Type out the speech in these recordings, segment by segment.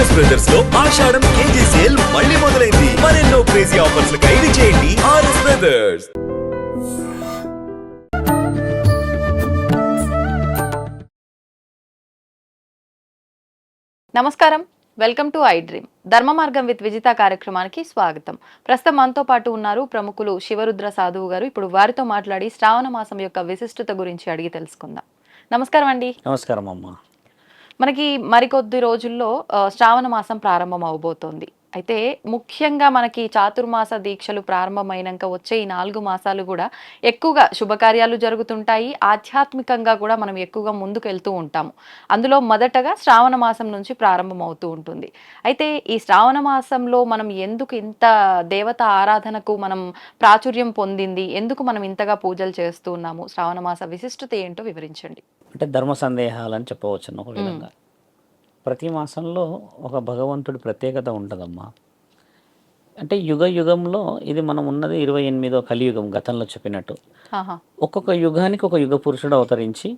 RS brothers లో ఆషాఢం KG sale మళ్ళీ మొదలైంది. మరెన్నో క్రేజీ ఆఫర్స్ ఖైదు చేయండి ఆర్ఎస్ బ్రదర్స్. నమస్కారం, వెల్కమ్ టు ఐ డ్రీమ్. ధర్మ మార్గం విత్ విజిత కార్యక్రమానికి స్వాగతం. ప్రస్తుతం మనతో పాటు ఉన్నారు ప్రముఖులు శివరుద్ర సాధువు గారు. ఇప్పుడు వారితో మాట్లాడి శ్రావణ మాసం యొక్క విశిష్టత గురించి అడిగి తెలుసుకుందాం. నమస్కారం అండి. నమస్కారం అమ్మా. మనకి మరికొద్ది రోజుల్లో శ్రావణ మాసం ప్రారంభం అవబోతోంది. అయితే ముఖ్యంగా మనకి చాతుర్మాస దీక్షలు ప్రారంభమైనాక వచ్చే ఈ 4 మాసాలు కూడా ఎక్కువగా శుభకార్యాలు జరుగుతుంటాయి. ఆధ్యాత్మికంగా కూడా మనం ఎక్కువగా ముందుకు వెళ్తూ ఉంటాము. అందులో మొదటగా శ్రావణ మాసం నుంచి ప్రారంభం అవుతూ ఉంటుంది. అయితే ఈ శ్రావణ మాసంలో మనం ఎందుకు ఇంత దేవత ఆరాధనకు మనం ప్రాచుర్యం పొందింది, ఎందుకు మనం ఇంతగా పూజలు చేస్తూ ఉన్నాము, శ్రావణ మాస విశిష్టత ఏంటో వివరించండి. అంటే ధర్మ సందేహాలని చెప్పవచ్చు ఒక విధంగా. ప్రతి మాసంలో ఒక భగవంతుడి ప్రత్యేకత ఉంటుందమ్మా. అంటే యుగ యుగంలో ఇది మనం ఉన్నది 28వ కలియుగం, గతంలో చెప్పినట్టు. ఒక్కొక్క యుగానికి ఒక యుగ పురుషుడు అవతరించి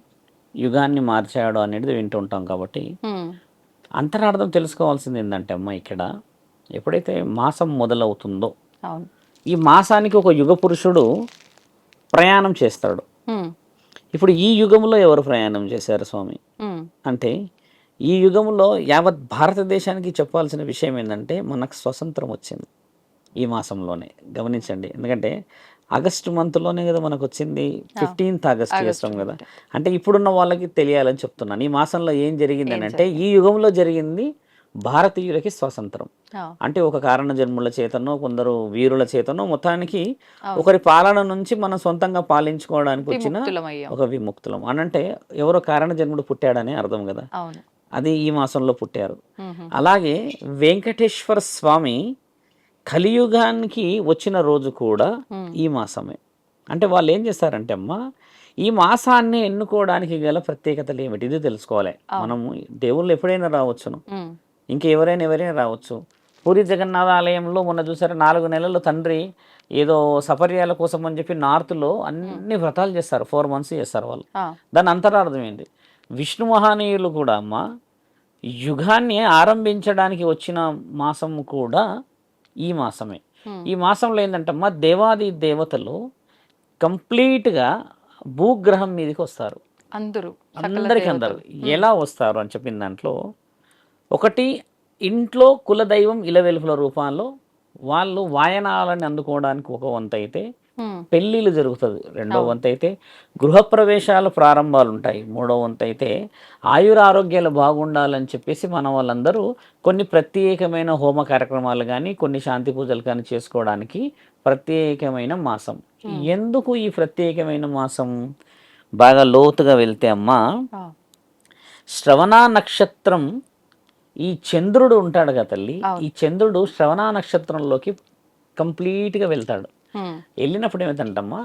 యుగాన్ని మార్చాడు అనేది వింటూ ఉంటాం. కాబట్టి అంతరార్థం తెలుసుకోవాల్సింది ఏంటంటే అమ్మ, ఇక్కడ ఎప్పుడైతే మాసం మొదలవుతుందో ఈ మాసానికి ఒక యుగ పురుషుడు ప్రయాణం చేస్తాడు. ఇప్పుడు ఈ యుగంలో ఎవరు ప్రయాణం చేశారు స్వామి అంటే, ఈ యుగంలో యావత్ భారతదేశానికి చెప్పాల్సిన విషయం ఏంటంటే, మనకు స్వతంత్రం వచ్చింది ఈ మాసంలోనే. గమనించండి, ఎందుకంటే ఆగస్టు మంత్లోనే కదా మనకు వచ్చింది. 15th ఆగస్ట్ చేస్తాం కదా. అంటే ఇప్పుడున్న వాళ్ళకి తెలియాలని చెప్తున్నాను. ఈ మాసంలో ఏం జరిగింది అని అంటే, ఈ యుగంలో జరిగింది భారతీయులకి స్వాతంత్రం. అంటే ఒక కారణ జన్ముల చేతనో, కొందరు వీరుల చేతనో, మొత్తానికి ఒకరి పాలన నుంచి మనం సొంతంగా పాలించుకోవడానికి వచ్చిన ఒక విముక్తులం అనంటే ఎవరో కారణ జన్ముడు పుట్టాడని అర్థం కదా. అది ఈ మాసంలో పుట్టారు. అలాగే వెంకటేశ్వర స్వామి కలియుగానికి వచ్చిన రోజు కూడా ఈ మాసమే. అంటే వాళ్ళు ఏం చేస్తారంటే అమ్మా, ఈ మాసాన్ని ఎన్నుకోవడానికి గల ప్రత్యేకతలు ఏమిటి ఇది తెలుసుకోవాలి. మనము దేవుళ్ళు ఎప్పుడైనా రావచ్చును, ఎవరైనా రావచ్చు. పూరి జగన్నాథ ఆలయంలో మొన్న చూసారు, 4 నెలలు తండ్రి ఏదో సపర్యాల కోసం అని చెప్పి నార్త్లో అన్ని వ్రతాలు చేస్తారు. 4 months చేస్తారు వాళ్ళు. దాని అంతరార్థం ఏంటి? విష్ణు మహానీయులు కూడా అమ్మ యుగాన్ని ఆరంభించడానికి వచ్చిన మాసం కూడా ఈ మాసమే. ఈ మాసంలో ఏంటంటమ్మా, దేవాది దేవతలు కంప్లీట్గా భూగ్రహం మీదకి వస్తారు. అందరూ ఎలా వస్తారు అని చెప్పిన దాంట్లో ఒకటి, ఇంట్లో కులదైవం ఇలవెలుపుల రూపంలో వాళ్ళు వాయనాలని అందుకోవడానికి ఒక వంత అయితే, పెళ్ళిళ్ళు జరుగుతుంది 2వ వంత అయితే, గృహప్రవేశాలు ప్రారంభాలు ఉంటాయి 3వ వంత అయితే, ఆయురారోగ్యాలు బాగుండాలని చెప్పేసి మన వాళ్ళందరూ కొన్ని ప్రత్యేకమైన హోమ కార్యక్రమాలు కానీ, కొన్ని శాంతి పూజలు కానీ చేసుకోవడానికి ప్రత్యేకమైన మాసం. ఎందుకు ఈ ప్రత్యేకమైన మాసం? బాగా లోతుగా వెళ్తే అమ్మా, శ్రవణ నక్షత్రం, ఈ చంద్రుడు ఉంటాడు కదా తల్లి, ఈ చంద్రుడు శ్రవణ నక్షత్రంలోకి కంప్లీట్గా వెళ్తాడు. వెళ్ళినప్పుడు ఏమిటంటమ్మా,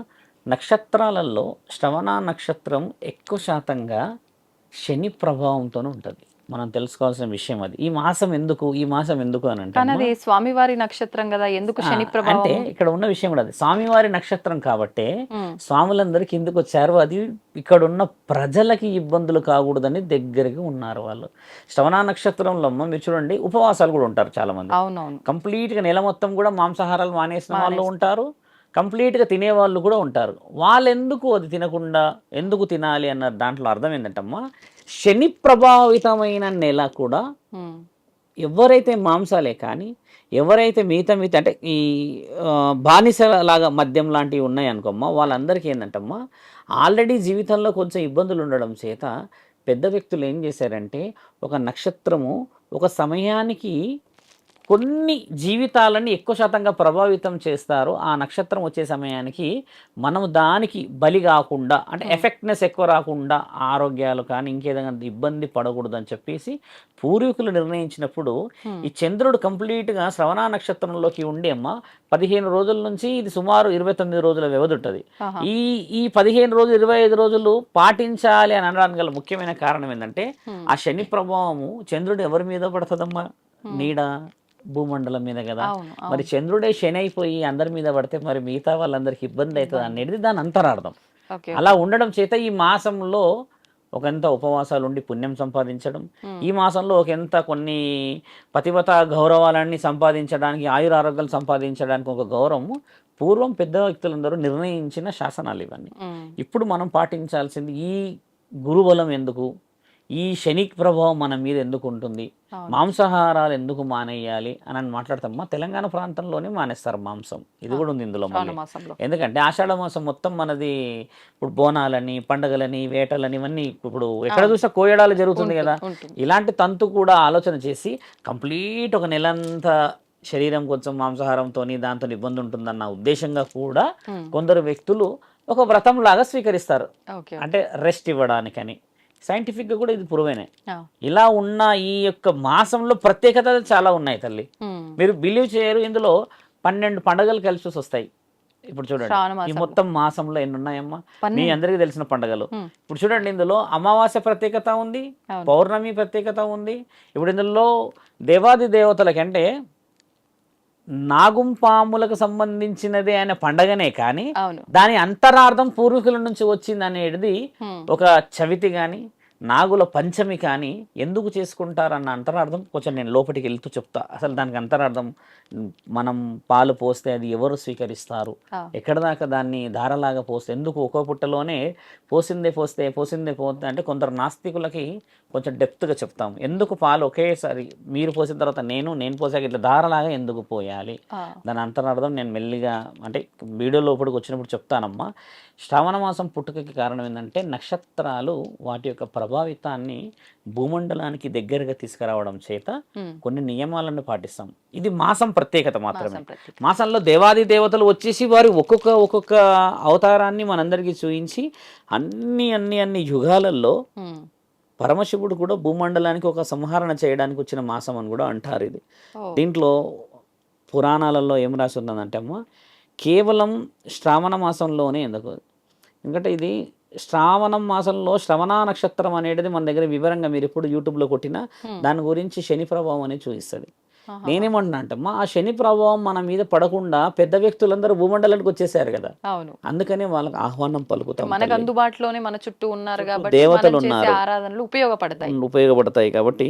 నక్షత్రాలలో శ్రవణ నక్షత్రం ఎక్కువ శాతంగా శని ప్రభావంతో ఉంటుంది. మనం తెలుసుకోవాల్సిన విషయం అది. ఈ మాసం ఎందుకు అని అంటే, స్వామివారి నక్షత్రం కదా, ఎందుకు శని ప్రభావం అంటే ఇక్కడ ఉన్న విషయం కూడా అది. స్వామివారి నక్షత్రం కాబట్టి స్వాములందరూ కిందకు వచ్చారు. అది ఇక్కడ ఉన్న ప్రజలకి ఇబ్బందులు కాకూడదని దగ్గరికి ఉన్నారు వాళ్ళు. శ్రవణ నక్షత్రంలో మీరు చూడండి, ఉపవాసాలు కూడా ఉంటారు చాలా మంది. కంప్లీట్గా నెల మొత్తం కూడా మాంసాహారాలు మానేసిన వాళ్ళు ఉంటారు, కంప్లీట్గా తినేవాళ్ళు కూడా ఉంటారు. వాళ్ళు ఎందుకు అది తినకుండా ఎందుకు తినాలి అన్న దాంట్లో అర్థం ఏంటంటమ్మా, శని ప్రభావితమైన నెల కూడా ఎవరైతే మాంసాలే కానీ, ఎవరైతే మిగతా అంటే ఈ బానిస లాగా మద్యం లాంటివి ఉన్నాయి అనుకోమ్మా, వాళ్ళందరికీ ఏంటంటమ్మా, ఆల్రెడీ జీవితంలో కొంచెం ఇబ్బందులు ఉండడం చేత పెద్ద వ్యక్తులు ఏం చేశారంటే, ఒక నక్షత్రము ఒక సమయానికి కొన్ని జీవితాలని ఎక్కువ శాతంగా ప్రభావితం చేస్తారు. ఆ నక్షత్రం వచ్చే సమయానికి మనం దానికి బలి కాకుండా, అంటే ఎఫెక్ట్నెస్ ఎక్కువ రాకుండా, ఆరోగ్యాలు కానీ ఇంకేదైనా ఇబ్బంది పడకూడదు అని చెప్పేసి పూర్వీకులు నిర్ణయించినప్పుడు ఈ చంద్రుడు కంప్లీట్గా శ్రవణ నక్షత్రంలోకి ఉండి అమ్మ 15 రోజుల నుంచి ఇది సుమారు 29 రోజుల వ్యవధి ఉంటుంది. ఈ 15 రోజులు 25 రోజులు పాటించాలి అని అనడానికి గల ముఖ్యమైన కారణం ఏంటంటే, ఆ శని ప్రభావము చంద్రుడు ఎవరి మీద పడుతుందమ్మా, నీడ భూమండలం మీద కదా. మరి చంద్రుడే శని అయిపోయి అందరి మీద పడితే మరి మిగతా వాళ్ళందరికి ఇబ్బంది అవుతుంది అనేది దాని అంతరార్థం. అలా ఉండడం చేత ఈ మాసంలో ఒకంత ఉపవాసాలు ఉండి పుణ్యం సంపాదించడం, ఈ మాసంలో ఒకంత కొన్ని పతివ్రత గౌరవాలన్నీ సంపాదించడానికి, ఆయురారోగ్యాలు సంపాదించడానికి ఒక గౌరవం పూర్వం పెద్ద వ్యక్తులందరూ నిర్ణయించిన శాసనాలు ఇవన్నీ. ఇప్పుడు మనం పాటించాల్సింది ఈ గురుబలం ఎందుకు, ఈ శని ప్రభావం మన మీద ఎందుకు ఉంటుంది, మాంసాహారాలు ఎందుకు మానేయాలి అని మాట్లాడతామా. తెలంగాణ ప్రాంతంలోనే మానేస్తారు మాంసం, ఇది కూడా ఉంది ఇందులో మళ్ళీ. ఎందుకంటే ఆషాఢ మాసం మొత్తం మనది ఇప్పుడు బోనాలని, పండగలని, వేటలని ఇవన్నీ ఇప్పుడు ఎక్కడ చూసినా కోయడాలు జరుగుతుంది కదా. ఇలాంటి తంతు కూడా ఆలోచన చేసి కంప్లీట్ ఒక నెలంతా శరీరం కొంచెం మాంసాహారంతో దాంతో ఇబ్బంది ఉంటుందన్న ఉద్దేశంగా కూడా కొందరు వ్యక్తులు ఒక వ్రతం లాగా స్వీకరిస్తారు, అంటే రెస్ట్ ఇవ్వడానికని. సైంటిఫిక్గా కూడా ఇది ప్రూవేనే. ఇలా ఉన్న ఈ యొక్క మాసంలో ప్రత్యేకతలు చాలా ఉన్నాయి తల్లి, మీరు బిలీవ్ చేయరు. ఇందులో 12 పండుగలు కలిసి వస్తాయి. ఇప్పుడు చూడండి ఈ మొత్తం మాసంలో ఎన్ని ఉన్నాయమ్మా, మీ అందరికీ తెలిసిన పండుగలు. ఇప్పుడు చూడండి ఇందులో అమావాస్య ప్రత్యేకత ఉంది, పౌర్ణమి ప్రత్యేకత ఉంది. ఇప్పుడు ఇందులో దేవాది దేవతలకంటే నాగుంపాములకు సంబంధించినదే అనే పండగనే, కానీ దాని అంతరార్థం పూర్వీకుల నుంచి వచ్చింది అనేది ఒక చవితి కానీ నాగుల పంచమి కానీ ఎందుకు చేసుకుంటారన్న అంతరార్థం కొంచెం నేను లోపలికి వెళ్తూ చెప్తా. అసలు దానికి అంతరార్థం, మనం పాలు పోస్తే అది ఎవరు స్వీకరిస్తారు, ఎక్కడ దాకా దాన్ని ధారలాగా పోస్తే, ఎందుకు ఒక్కో పుట్టలోనే పోసిందే పోతే అంటే కొందరు నాస్తికులకి కొంచెం డెప్త్గా చెప్తాం. ఎందుకు పాలు ఒకేసారి మీరు పోసిన తర్వాత నేను పోసాక ఇట్లా ధారలాగా ఎందుకు పోయాలి, దాని అంతరార్థం నేను మెల్లిగా అంటే వీడియో లోపలికి వచ్చినప్పుడు చెప్తానమ్మా. శ్రావణ మాసం పుట్టుకకి కారణం ఏంటంటే నక్షత్రాలు వాటి యొక్క ప్రభావితాన్ని భూమండలానికి దగ్గరగా తీసుకురావడం చేత కొన్ని నియమాలను పాటిస్తాం. ఇది మాసం ప్రత్యేకత మాత్రమే. మాసంలో దేవాది దేవతలు వచ్చేసి వారు ఒక్కొక్క అవతారాన్ని మనందరికీ చూపించి అన్ని యుగాలలో పరమశివుడు కూడా భూమండలానికి ఒక సంహరణ చేయడానికి వచ్చిన మాసం అని కూడా అంటారు. ఇది దీంట్లో పురాణాలలో ఏం రాసి ఉందంటే అమ్మ, కేవలం శ్రావణ మాసంలోనే ఎందుకంటే ఇది శ్రావణం మాసంలో శ్రవణ నక్షత్రం అనేది మన దగ్గర వివరంగా మీరు ఇప్పుడు యూట్యూబ్లో కొట్టినా దాని గురించి శని ప్రభావం అనేది చూపిస్తుంది. నేనేమంటున్నా అంటమ్మా, ఆ శని ప్రభావం మన మీద పడకుండా పెద్ద వ్యక్తులందరూ భూమండలానికి వచ్చేసారు కదా, అందుకనే వాళ్ళకి ఆహ్వానం పలుకుతాం. మనకు అందుబాటులోనే మన చుట్టూ ఉన్నారు కాబట్టి దేవతలు ఉన్నారు, ఆరాధనలు ఉపయోగపడతాయి కాబట్టి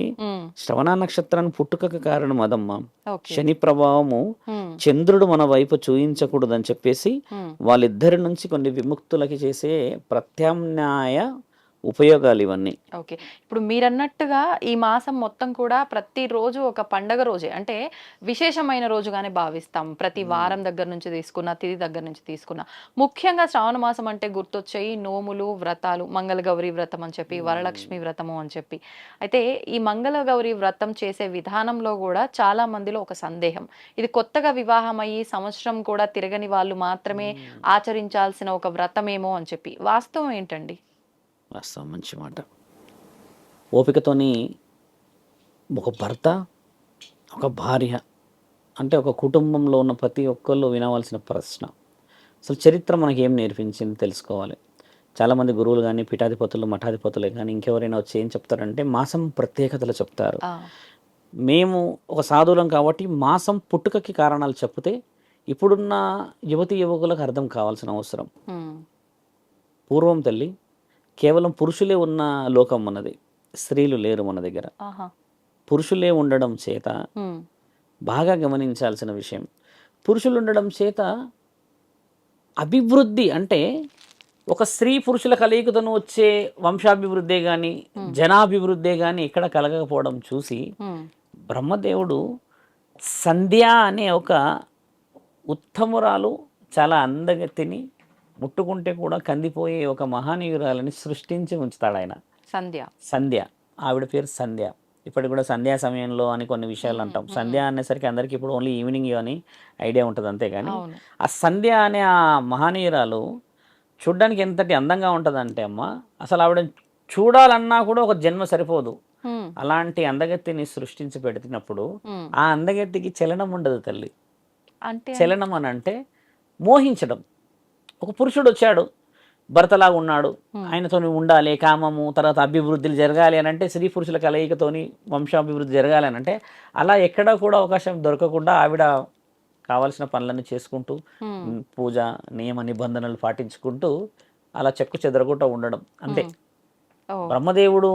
శ్రవణ నక్షత్రాన్ని పుట్టుకకు కారణం అదమ్మా. శని ప్రభావము చంద్రుడు మన వైపు చూయించకూడదని చెప్పేసి వాళ్ళిద్దరి నుంచి కొన్ని విముక్తులకి చేసే ప్రత్యామ్నాయ ఉపయోగాలు ఇవన్నీ. ఓకే, ఇప్పుడు మీరన్నట్టుగా ఈ మాసం మొత్తం కూడా ప్రతిరోజు ఒక పండగ రోజే, అంటే విశేషమైన రోజుగానే భావిస్తాం. ప్రతి వారం దగ్గర నుంచి తీసుకున్న, తిథి దగ్గర నుంచి తీసుకున్న, ముఖ్యంగా శ్రావణ మాసం అంటే గుర్తొచ్చాయి నోములు, వ్రతాలు, మంగళగౌరి వ్రతం అని చెప్పి, వరలక్ష్మి వ్రతము అని చెప్పి. అయితే ఈ మంగళగౌరి వ్రతం చేసే విధానంలో కూడా చాలా మందిలో ఒక సందేహం, ఇది కొత్తగా వివాహం అయ్యి సంవత్సరం కూడా తిరగని వాళ్ళు మాత్రమే ఆచరించాల్సిన ఒక వ్రతమేమో అని చెప్పి. వాస్తవం ఏంటండి? వాస్తవం, మంచి మాట. ఓపికతోని ఒక భర్త, ఒక భార్య అంటే ఒక కుటుంబంలో ఉన్న ప్రతి ఒక్కళ్ళు వినవలసిన ప్రశ్న, అసలు చరిత్ర మనకి ఏం నేర్పించింది తెలుసుకోవాలి. చాలామంది గురువులు కానీ, పీఠాధిపతులు, మఠాధిపతులే కానీ ఇంకెవరైనా వచ్చి ఏం చెప్తారంటే మాసం ప్రత్యేకతలు చెప్తారు. మేము ఒక సాధువులం కాబట్టి మాసం పుట్టుకకి కారణాలు చెప్తే ఇప్పుడున్న యువతి యువకులకు అర్థం కావాల్సిన అవసరం. పూర్వం తల్లి కేవలం పురుషులే ఉన్న లోకం మనది, స్త్రీలు లేరు మన దగ్గర. పురుషులే ఉండడం చేత బాగా గమనించాల్సిన విషయం, పురుషులు ఉండడం చేత అభివృద్ధి అంటే ఒక స్త్రీ పురుషుల కలయికతోను వచ్చే వంశాభివృద్ధే కానీ జనాభివృద్ధే కానీ ఎక్కడ కలగకపోవడం చూసి బ్రహ్మదేవుడు సంధ్య అనే ఒక ఉత్తమురాలు, చాలా అందగతిని, ముట్టుకుంటే కూడా కందిపోయే ఒక మహానీయురాలని సృష్టించి ఉంచుతాడు ఆయన. సంధ్య ఆవిడ పేరు సంధ్య. ఇప్పటికి కూడా సంధ్యా సమయంలో అని కొన్ని విషయాలు అంటాం. సంధ్య అనేసరికి అందరికి ఇప్పుడు ఓన్లీ ఈవినింగ్ అని ఐడియా ఉంటుంది అంతేగాని ఆ సంధ్య అనే ఆ మహానీయురాలు చూడ్డానికి ఎంతటి అందంగా ఉంటుందంటే అమ్మ, అసలు ఆవిడ చూడాలన్నా కూడా ఒక జన్మ సరిపోదు. అలాంటి అందగత్తిని సృష్టించి పెడుతున్నప్పుడు ఆ అందగత్తికి చలనం ఉండదు తల్లి. చలనం అని అంటే మోహించడం. ఒక పురుషుడు వచ్చాడు, భర్తలాగా ఉన్నాడు, ఆయనతో ఉండాలి, కామము, తర్వాత అభివృద్ధులు జరగాలి అని అంటే, స్త్రీ పురుషుల కలయికతోని వంశాభివృద్ధి జరగాలి అని అంటే, అలా ఎక్కడా కూడా అవకాశం దొరకకుండా ఆవిడ కావాల్సిన పనులన్నీ చేసుకుంటూ పూజ నియమ నిబంధనలు పాటించుకుంటూ అలా చెక్కు చెదరకుండా ఉండడం అంతే. ఓ. బ్రహ్మదేవుడు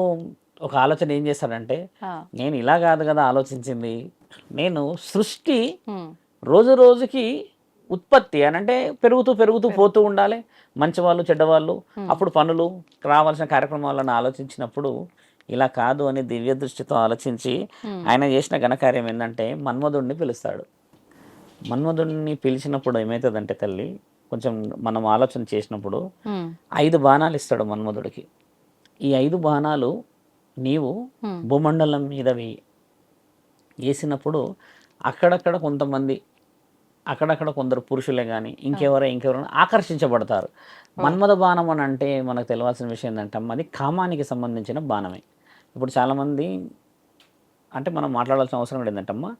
ఒక ఆలోచన ఏం చేస్తాడంటే, ఆ. నేను ఇలా కాదు కదా ఆలోచించింది, నేను సృష్టి ఉమ్. రోజు రోజుకి ఉత్పత్తి అని అంటే పెరుగుతూ పెరుగుతూ పోతూ ఉండాలి, మంచివాళ్ళు చెడ్డవాళ్ళు, అప్పుడు పనులు రావాల్సిన కార్యక్రమాలను ఆలోచించినప్పుడు ఇలా కాదు అని దివ్య దృష్టితో ఆలోచించి ఆయన చేసిన ఘనకార్యం ఏంటంటే మన్మధుడిని పిలుస్తాడు. మన్మధుడిని పిలిచినప్పుడు ఏమవుతుందంటే తల్లి, కొంచెం మనం ఆలోచన చేసినప్పుడు ఉమ్. 5 బాణాలు ఇస్తాడు మన్మధుడికి. ఈ 5 బాణాలు నీవు భూమండలం మీద వేసినప్పుడు అక్కడక్కడ కొంతమంది, అక్కడక్కడ కొందరు పురుషులే కానీ ఇంకెవరో ఆకర్షించబడతారు. మన్మథ బాణం అని అంటే మనకు తెలియాల్సిన విషయం ఏంటంటే అది కామానికి సంబంధించిన బాణమే. ఇప్పుడు చాలామంది అంటే మనం మాట్లాడాల్సిన అవసరం ఏంటంటమ్మా,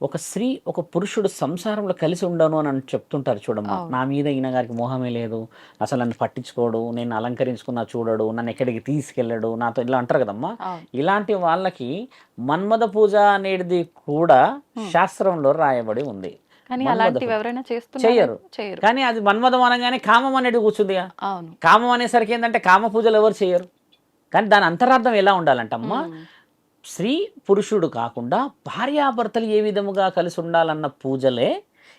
ఒక స్త్రీ ఒక పురుషుడు సంసారంలో కలిసి ఉండను అని చెప్తుంటారు చూడమ్మా. నా మీద ఈయన గారికి మోహమే లేదు, అసలు నన్ను పట్టించుకోడు, నేను అలంకరించుకున్నా చూడడు, నన్ను ఎక్కడికి తీసుకెళ్ళడు, నాతో ఇలా అంటారు కదమ్మా. ఇలాంటి వాళ్ళకి మన్మథ పూజ అనేది కూడా శాస్త్రంలో రాయబడి ఉంది. చెయ్యరు. కానీ అది మన్మథం అనగానే కామం అనేది కూర్చుందిగా. కామం అనేసరికి ఏంటంటే కామ పూజలు ఎవరు చేయరు. కానీ దాని అంతరార్థం ఎలా ఉండాలంటమ్మా, స్త్రీ పురుషుడు కాకుండా భార్యాభర్తలు ఏ విధముగా కలిసి ఉండాలన్న పూజలే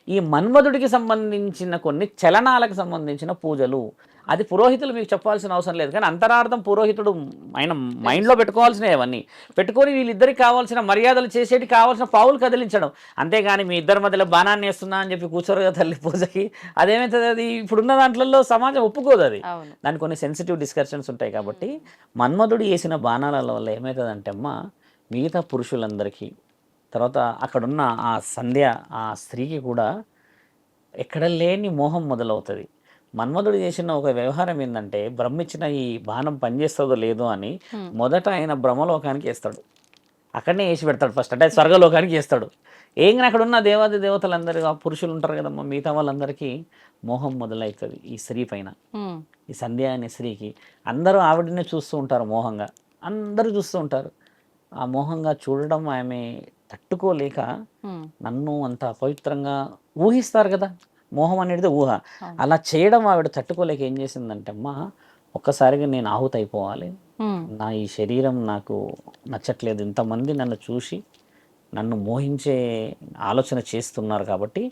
ఈ మన్మధుడికి సంబంధించిన కొన్ని చలనాలకు సంబంధించిన పూజలు. అది పురోహితులు మీకు చెప్పాల్సిన అవసరం లేదు, కానీ అంతరార్థం పురోహితుడు ఆయన మైండ్లో పెట్టుకోవాల్సినవి అవన్నీ పెట్టుకొని వీళ్ళిద్దరికి కావాల్సిన మర్యాదలు చేసేటి కావాల్సిన పావులు కదిలించడం. అంతేగాని మీ ఇద్దరి మధ్యలో బాణాన్ని వేస్తున్నా అని చెప్పి కూర్చోరు కదా తల్లి పూజకి. అదేమవుతుంది, అది ఇప్పుడున్న దాంట్లో సమాజం ఒప్పుకోదు. అది దానికి కొన్ని సెన్సిటివ్ డిస్కషన్స్ ఉంటాయి. కాబట్టి మన్మధుడు వేసిన బాణాల వల్ల ఏమవుతుందంటే అమ్మ, మిగతా పురుషులందరికీ తర్వాత అక్కడున్న ఆ సంధ్య ఆ స్త్రీకి కూడా ఎక్కడ లేని మోహం మొదలవుతుంది. మన్మధుడు చేసిన ఒక వ్యవహారం ఏంటంటే, బ్రహ్మిచ్చిన ఈ బాణం పనిచేస్తుందో లేదో అని మొదట ఆయన బ్రహ్మలోకానికి వేస్తాడు, అక్కడనే వేసి పెడతాడు ఫస్ట్, అంటే స్వర్గలోకానికి వేస్తాడు. ఏం అక్కడ ఉన్న దేవాది దేవతలందరూ ఆ పురుషులు ఉంటారు కదమ్మా, మిగతా వాళ్ళందరికీ మోహం మొదలవుతుంది ఈ స్త్రీ పైన. ఈ సంధ్య అనే స్త్రీకి అందరూ ఆవిడనే చూస్తూ ఉంటారు మోహంగా, అందరూ చూస్తూ ఉంటారు. ఆ మోహంగా చూడడం ఆమె తట్టుకోలేక నన్ను అంత అపవిత్రంగా ఊహిస్తారు కదా, మోహం అనేది ఊహ, అలా చేయడం ఆవిడ తట్టుకోలేక ఏం చేసిందంటే అమ్మా, ఒక్కసారిగా నేను ఆహుతి అయిపోవాలి, నా ఈ శరీరం నాకు నచ్చట్లేదు, ఇంతమంది నన్ను చూసి నన్ను మోహించే ఆలోచన చేస్తున్నారు కాబట్టి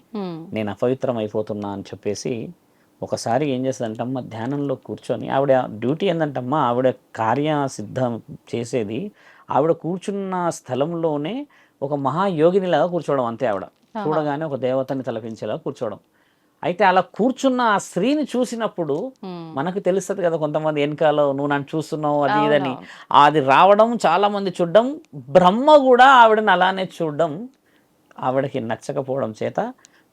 నేను అపవిత్రం అయిపోతున్నా అని చెప్పేసి ఒకసారి ఏం చేస్తుందంటమ్మా, ధ్యానంలో కూర్చొని ఆవిడ డ్యూటీ ఏంటంటమ్మా, ఆవిడ కార్యసిద్ధం చేసేది ఆవిడ కూర్చున్న స్థలంలోనే ఒక మహాయోగినిలాగా కూర్చోవడం అంతే. ఆవిడ చూడగానే ఒక దేవతని తలపించేలా కూర్చోవడం. అయితే అలా కూర్చున్న ఆ స్త్రీని చూసినప్పుడు మనకు తెలుస్తుంది కదా, కొంతమంది వెనకాల నువ్వు నన్ను చూస్తున్నావు అది ఇదని, అది రావడం, చాలామంది చూడడం, బ్రహ్మ కూడా ఆవిడని అలానే చూడడం ఆవిడకి నచ్చకపోవడం చేత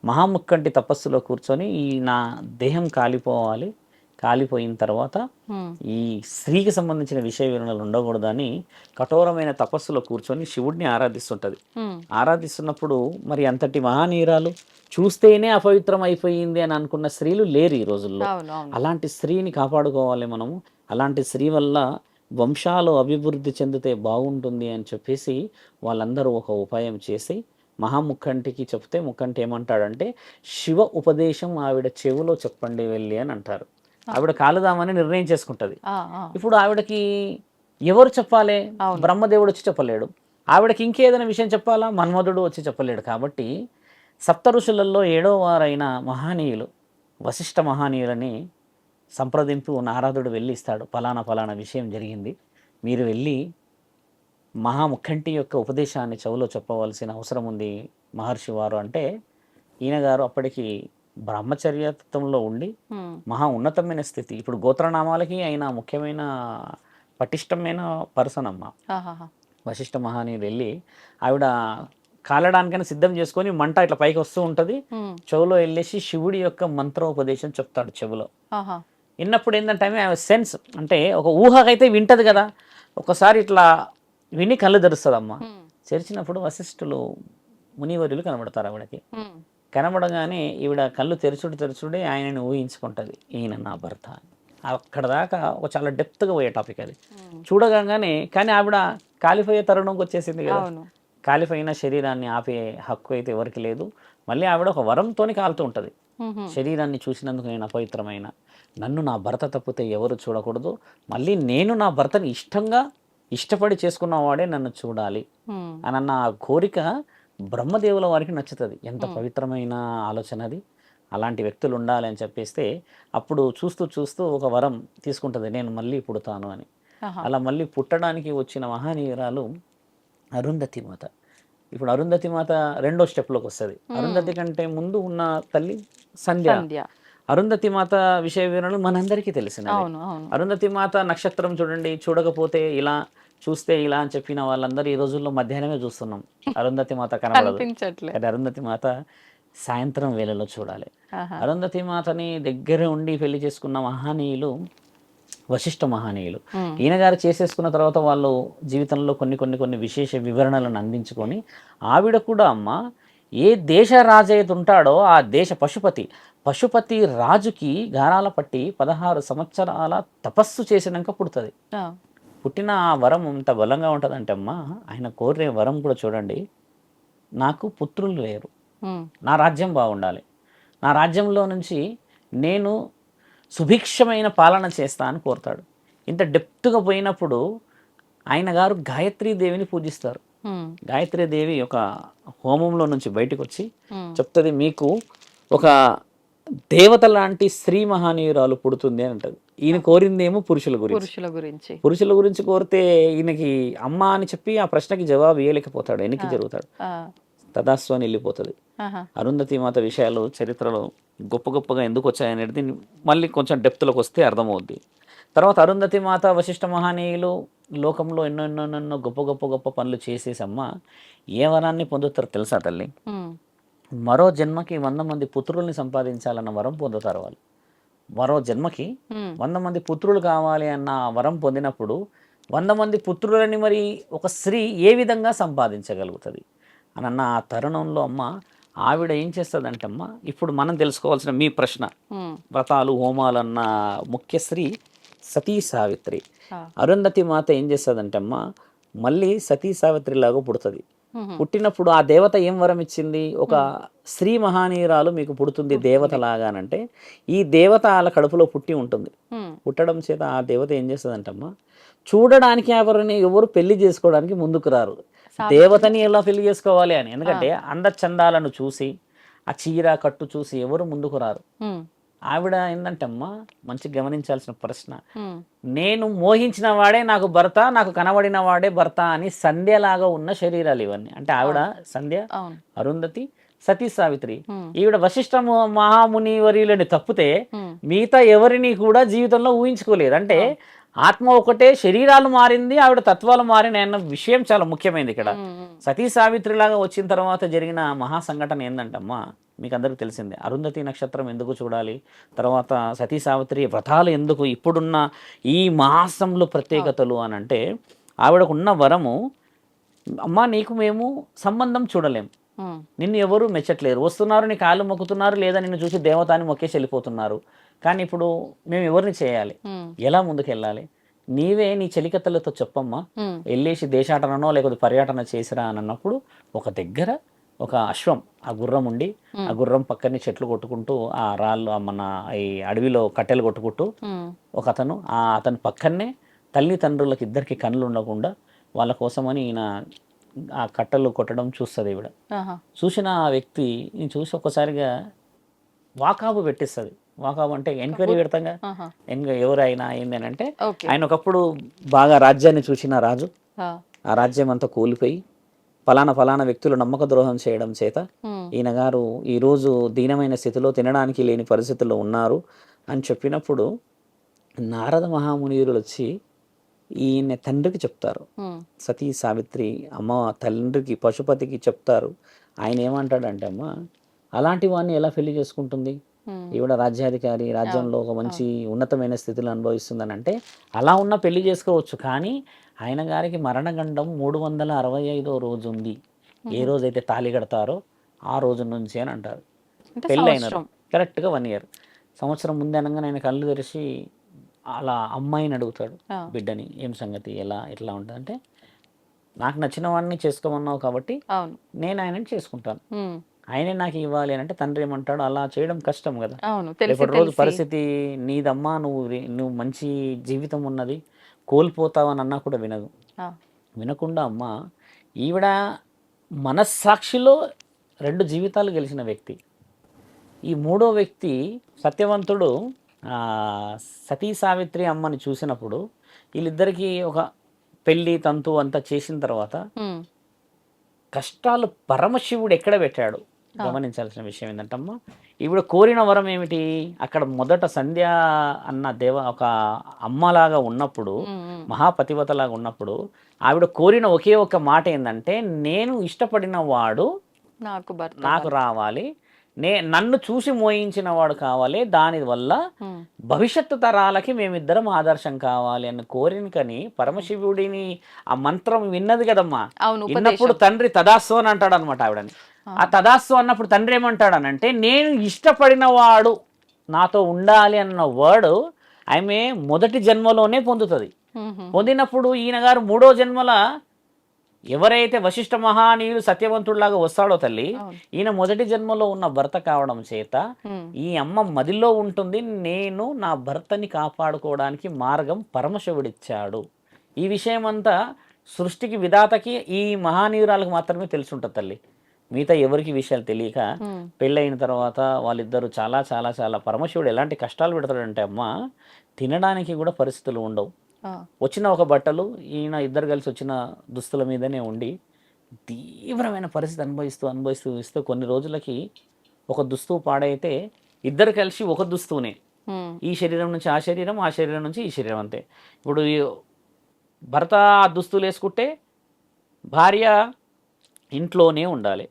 మహాముక్కంటి తపస్సులో కూర్చొని ఈ నా దేహం కాలిపోవాలి, కాలిపోయిన తర్వాత ఈ స్త్రీకి సంబంధించిన విషయ వివరణలు ఉండకూడదని కఠోరమైన తపస్సులో కూర్చొని శివుడిని ఆరాధిస్తుంటది. ఆరాధిస్తున్నప్పుడు మరి అంతటి మహానీరాలు చూస్తేనే అపవిత్రం అయిపోయింది అని అనుకున్న స్త్రీలు లేరు ఈ రోజుల్లో. అలాంటి స్త్రీని కాపాడుకోవాలి మనము. అలాంటి స్త్రీ వల్ల వంశాలు అభివృద్ధి చెందితే బాగుంటుంది అని చెప్పేసి వాళ్ళందరూ ఒక ఉపాయం చేసి మహాముక్కంటికి చెప్తే, ముక్కంటి ఏమంటాడంటే, శివ ఉపదేశం ఆవిడ చెవిలో చెప్పండి వెళ్ళి అని అంటారు. ఆవిడ కాలుదామని నిర్ణయం చేసుకుంటది. ఇప్పుడు ఆవిడకి ఎవరు చెప్పాలి, బ్రహ్మదేవుడు వచ్చి చెప్పలేడు, ఆవిడకి ఇంకేదైనా విషయం చెప్పాలా, మన్మధుడు వచ్చి చెప్పలేడు. కాబట్టి సప్త ఋషులలో 7వ వారైన మహానీయులు వశిష్ఠ మహానీయులని సంప్రదింపు నారదుడు వెళ్ళి ఇస్తాడు, ఫలానా ఫలానా విషయం జరిగింది, మీరు వెళ్ళి మహాముఖంటి యొక్క ఉపదేశాన్ని చెవులో చెప్పవలసిన అవసరం ఉంది మహర్షి వారు అంటే, ఈయన గారు అప్పటికి బ్రహ్మచర్యత్వంలో ఉండి మహా ఉన్నతమైన స్థితి. ఇప్పుడు గోత్రనామాలకి ఆయన ముఖ్యమైన పటిష్టమైన పర్సన్ అమ్మ. వశిష్ఠ మహానీయులు వెళ్ళి ఆవిడ కాలడానికైనా సిద్ధం చేసుకొని మంట ఇట్లా పైకి వస్తూ ఉంటుంది, చెవులో వెళ్ళేసి శివుడి యొక్క మంత్రోపదేశం చెప్తాడు చెవులో. విన్నప్పుడు ఏంటంటే ఆమె సెన్స్ అంటే ఒక ఊహకైతే వింటది కదా, ఒకసారి ఇట్లా విని కళ్ళు తెరుస్తుందమ్మా. తెరిచినప్పుడు వశిష్ఠులు మునివర్యులు కనబడతారు ఆవిడకి. కనబడగానే ఈవిడ కళ్ళు తెరుచుడే ఆయనని ఊహించుకుంటుంది, ఈయన నా భర్త. అక్కడ దాకా ఒక చాలా డెప్త్గా పోయే టాపిక్ అది. చూడగానే కానీ ఆవిడ కాలిపోయే తరుణంకి వచ్చేసింది కదా, కాలిపోయిన శరీరాన్ని ఆపే హక్కు అయితే ఎవరికి లేదు. మళ్ళీ ఆవిడ ఒక వరంతోని కాలుతూ ఉంటుంది, శరీరాన్ని చూసినందుకు నేను అపవిత్రమైన, నన్ను నా భర్త తప్పితే ఎవరు చూడకూడదు, మళ్ళీ నేను నా భర్తని ఇష్టపడి చేసుకున్నవాడే నన్ను చూడాలి అన్న ఆ కోరిక బ్రహ్మదేవుల వారికి నచ్చుతుంది. ఎంత పవిత్రమైన ఆలోచన అది. అలాంటి వ్యక్తులు ఉండాలి అని చెప్పేస్తే అప్పుడు చూస్తూ చూస్తూ ఒక వరం తీసుకుంటుంది, నేను మళ్ళీ పుడతాను అని. అలా మళ్ళీ పుట్టడానికి వచ్చిన మహానీయురాలు అరుంధతి మాత. ఇప్పుడు అరుంధతి మాత రెండో స్టెప్లోకి వస్తుంది. అరుంధతి కంటే ముందు ఉన్న తల్లి సంధ్య. అరుంధతి మాత విషయ వివరణలు మనందరికీ తెలిసిన. అరుంధతి మాత నక్షత్రం చూడండి, చూడకపోతే ఇలా, చూస్తే ఇలా అని చెప్పిన వాళ్ళందరూ ఈ రోజుల్లో మధ్యాహ్నమే చూస్తున్నాం. అరుంధతి మాత కనబడదు. అరుంధతి మాత సాయంత్రం వేళలో చూడాలి. అరుంధతి మాతని దగ్గర ఉండి పెళ్లి చేసుకున్న మహనీయులు వశిష్ఠ మహనీయులు. ఈయన గారు చేసేసుకున్న తర్వాత వాళ్ళు జీవితంలో కొన్ని విశేష వివరణలను అందించుకొని, ఆవిడ కూడా అమ్మ ఏ దేశ రాజు అయితే ఉంటాడో ఆ దేశ పశుపతి రాజుకి గారాల పట్టి 16 సంవత్సరాల తపస్సు చేసినాక పుడుతుంది. పుట్టిన ఆ వరం ఎంత బలంగా ఉంటుందంటే అమ్మ, ఆయన కోరే వరం కూడా చూడండి, నాకు పుత్రులు లేరు, నా రాజ్యం బాగుండాలి, నా రాజ్యంలో నుంచి నేను సుభిక్షమైన పాలన చేస్తా అని కోరుతాడు. ఇంత డెప్త్గా పోయినప్పుడు ఆయన గారు గాయత్రీదేవిని పూజిస్తారు. గాయత్రీదేవి ఒక హోమంలో నుంచి బయటకు వచ్చి చెప్తుంది, మీకు ఒక దేవత లాంటి స్త్రీ మహనీయురాలు పుడుతుంది అని అంటది. ఈయన కోరిందేమో పురుషుల గురించి కోరితే ఈయనకి అమ్మ అని చెప్పి ఆ ప్రశ్నకి జవాబు ఇవ్వలేకపోతాడు, వెనక్కి జరుగుతాడు, తదాస్సు అని వెళ్ళిపోతుంది. అరుంధతి మాత విషయాలు చరిత్రలో గొప్పగా ఎందుకు వచ్చాయనేది మళ్ళీ కొంచెం డెప్త్లోకి వస్తే అర్థమవుద్ది. తర్వాత అరుంధతి మాత వశిష్ఠ మహనీయులు లోకంలో ఎన్నో గొప్ప పనులు చేసేసమ్మ ఏ వరాన్ని పొందుతారు తెలుసా తల్లి? మరో జన్మకి 100 మంది పుత్రుల్ని సంపాదించాలన్న వరం పొందుతారు వాళ్ళు. మరో జన్మకి 100 మంది పుత్రులు కావాలి అన్న వరం పొందినప్పుడు 100 మంది పుత్రులని మరి ఒక స్త్రీ ఏ విధంగా సంపాదించగలుగుతుంది అన్న ఆ తరుణంలో అమ్మ ఆవిడ ఏం చేస్తుందంటే అమ్మ, ఇప్పుడు మనం తెలుసుకోవాల్సిన మీ ప్రశ్న, వ్రతాలు హోమాలన్న ముఖ్య స్త్రీ సతీ సావిత్రి. అరుంధతి మాత ఏం చేస్తుందంటే అమ్మ, మళ్ళీ సతీ సావిత్రి లాగా పుడుతుంది. పుట్టినప్పుడు ఆ దేవత ఏం వరం ఇచ్చింది, ఒక స్త్రీ మహానీయురాలు మీకు పుడుతుంది దేవత లాగానంటే, ఈ దేవత వాళ్ళ కడుపులో పుట్టి ఉంటుంది. పుట్టడం చేత ఆ దేవత ఏం చేస్తుందంటమ్మా, చూడడానికి ఎవరు పెళ్లి చేసుకోవడానికి ముందుకు రారు, దేవతని ఎలా పెళ్లి చేసుకోవాలి అని. ఎందుకంటే అందచందాలను చూసి ఆ చీర కట్టు చూసి ఎవరు ముందుకు రారు. ఆవిడ ఏంటంటే అమ్మా, మంచి గమనించాల్సిన ప్రశ్న, నేను మోహించిన వాడే నాకు భర్త, నాకు కనబడిన వాడే భర్త అని సంధ్యలాగా ఉన్న శరీరాలు ఇవన్నీ. అంటే ఆవిడ సంధ్య, అరుంధతి, సతీ సావిత్రి. ఈవిడ వశిష్ఠ మహాముని వర్యులని తప్పితే మిగతా ఎవరిని కూడా జీవితంలో ఊహించుకోలేదు. అంటే ఆత్మ ఒకటే, శరీరాలు మారింది, ఆవిడ తత్వాలు మారినాయి అన్న విషయం చాలా ముఖ్యమైనది ఇక్కడ. సతీ సావిత్రి లాగా వచ్చిన తర్వాత జరిగిన మహా సంఘటన ఏంటంటమ్మా, మీకు అందరికీ తెలిసిందే. అరుంధతి నక్షత్రం ఎందుకు చూడాలి, తర్వాత సతీ సావిత్రి వ్రతాలు ఎందుకు, ఇప్పుడున్న ఈ మాసంలో ప్రత్యేకతలు అని అంటే, ఆవిడకున్న వరము, అమ్మా నీకు మేము సంబంధం చూడలేం, నిన్ను ఎవరు మెచ్చట్లేరు, వస్తున్నారు నీ కాళ్ళు మొక్కుతున్నారు, లేదా నిన్ను చూసి దేవతాన్ని మొక్కేసి వెళ్ళిపోతున్నారు, కానీ ఇప్పుడు మేము ఎవరిని చేయాలి, ఎలా ముందుకు వెళ్ళాలి, నీవే నీ చెలికత్తలతో చెప్పమ్మా, వెళ్ళేసి దేశాటనో లేకపోతే పర్యటన చేసిరా అని అన్నప్పుడు ఒక దగ్గర ఒక అశ్వం, ఆ గుర్రం ఉండి ఆ గుర్రం పక్కనే చెట్లు కొట్టుకుంటూ ఆ రాళ్ళు మన ఈ అడవిలో కట్టెలు కొట్టుకుంటూ ఒక అతను పక్కనే తల్లిదండ్రులకు ఇద్దరికి కళ్ళు ఉండకుండా వాళ్ళ కోసమని ఈయన ఆ కట్టెలు కొట్టడం చూస్తుంది. ఈవిడ చూసిన ఆ వ్యక్తి చూసి ఒక్కసారిగా వాకాబు పెట్టిస్తుంది. వాకాబు అంటే ఎంక్వైరీ పెడతాగా, ఎవరైనా ఏంది అని అంటే, ఆయన ఒకప్పుడు బాగా రాజ్యాన్ని చూసిన రాజు, ఆ రాజ్యం అంతా కూలిపోయి ఫలానా వ్యక్తులు నమ్మక ద్రోహం చేయడం చేత ఈయన గారు ఈరోజు దీనమైన స్థితిలో తినడానికి లేని పరిస్థితుల్లో ఉన్నారు అని చెప్పినప్పుడు నారద మహామునియులు వచ్చి ఈయన తండ్రికి చెప్తారు. సతీ సావిత్రి అమ్మ తండ్రికి పశుపతికి చెప్తారు. ఆయన ఏమంటాడంటే, అమ్మ అలాంటి వాడిని ఎలా పెళ్లి చేసుకుంటుంది, ఈవిడ రాజ్యాధికారి, రాజ్యంలో ఒక మంచి ఉన్నతమైన స్థితిలో అనుభవిస్తుందని అంటే, అలా ఉన్న పెళ్లి చేసుకోవచ్చు, కానీ ఆయన గారికి మరణగండం 365వ రోజు ఉంది, ఏ రోజైతే తాళి కడతారో ఆ రోజు నుంచి అని అంటారు. పెళ్ళి అయినారు కరెక్ట్గా 1 year. సంవత్సరం ముందే అనగానే ఆయన కళ్ళు తెరిచి అలా అమ్మాయిని అడుగుతాడు, బిడ్డని, ఏం సంగతి, ఎట్లా ఉంటుంది అంటే, నాకు నచ్చిన వాడిని చేసుకోమన్నావు కాబట్టి నేను ఆయనని చేసుకుంటాను, ఆయనే నాకు ఇవ్వాలి అని అంటే తండ్రి ఏమంటాడు, అలా చేయడం కష్టం కదా. అవును. తెలిసి రేపటి రోజు తెలిసి. పరిస్థితి నీదమ్మా, నువ్వు మంచి జీవితం ఉన్నది, కోల్పోతావని అన్నా కూడా వినదు. ఆ! వినకుండా అమ్మ, ఈవిడ మనస్సాక్షిలో 2 జీవితాలు గెలిచిన వ్యక్తి. ఈ మూడో వ్యక్తి సత్యవంతుడు సతీ సావిత్రి అమ్మని చూసినప్పుడు వీళ్ళిద్దరికీ ఒక పెళ్ళి తంతు అంతా చేసిన తర్వాత హ్మ్. కష్టాలు పరమశివుడు ఎక్కడ పెట్టాడు ఆ! గమనించాల్సిన విషయం ఏంటంటమ్మా, ఈవిడ కోరిన వరం ఏమిటి, అక్కడ మొదట సంధ్య అన్న ఒక అమ్మలాగా ఉన్నప్పుడు, హ్మ్. హ్మ్. మహాపతివతలాగా ఉన్నప్పుడు ఆవిడ కోరిన ఒకే ఒక మాట ఏంటంటే, నేను ఇష్టపడిన వాడు నాకు భర్త నాకు రావాలి, నన్ను చూసి మోయించిన వాడు కావాలి, దానివల్ల హ్మ్. భవిష్యత్తు తరాలకి మేమిద్దరం ఆదర్శం కావాలి అని కోరికని పరమశివుడిని ఆ మంత్రం విన్నది కదమ్మా. అవును. విన్నప్పుడు ఉపదేశం. తండ్రి తదాస్తు అని అంటాడు అనమాట ఆవిడని. ఆ! ఆ తదాస్తు అన్నప్పుడు తండ్రి ఏమంటాడనంటే, నేను ఇష్టపడిన వాడు నాతో ఉండాలి అన్న వర్డ్ ఆమె మొదటి జన్మలోనే పొందుతుంది. హుహు. పొందినప్పుడు ఈయన గారు మూడో జన్మల ఎవరైతే వశిష్ఠ మహానీయుడు సత్యవంతుడిలాగా వస్తాడో తల్లి, అవును. ఈయన మొదటి జన్మలో ఉన్న భర్త కావడం చేత హ్మ్. ఈ అమ్మ మదిలో ఉంటుంది, నేను నా భర్తని కాపాడుకోవడానికి మార్గం పరమశివుడిచ్చాడు. ఈ విషయం అంతా సృష్టికి విధాతకి ఈ మహానీయురాలకు మాత్రమే తెలుసుంటుంది తల్లి. మిగతా ఎవరికి విషయాలు తెలియక హ్మ్. పెళ్ళయిన తర్వాత వాళ్ళిద్దరూ చాలా చాలా చాలా పరమశివుడు ఎలాంటి కష్టాలు పెడతాడంటే అమ్మ, తినడానికి కూడా పరిస్థితులు ఉండవు. ఆ! వచ్చిన ఒక బట్టలు ఈయన ఇద్దరు కలిసి వచ్చిన దుస్తుల మీదనే ఉండి తీవ్రమైన పరిస్థితి అనుభవిస్తూ అనుభవిస్తూ ఇస్తూ కొన్ని రోజులకి ఒక దుస్తువు పాడైతే ఇద్దరు కలిసి ఒక దుస్తువునే, హ్మ్. ఈ శరీరం నుంచి ఆ శరీరం, ఆ శరీరం నుంచి ఈ శరీరం అంతే. ఇప్పుడు భర్త ఆ దుస్తులు వేసుకుంటే భార్య ఇంట్లోనే ఉండాలి,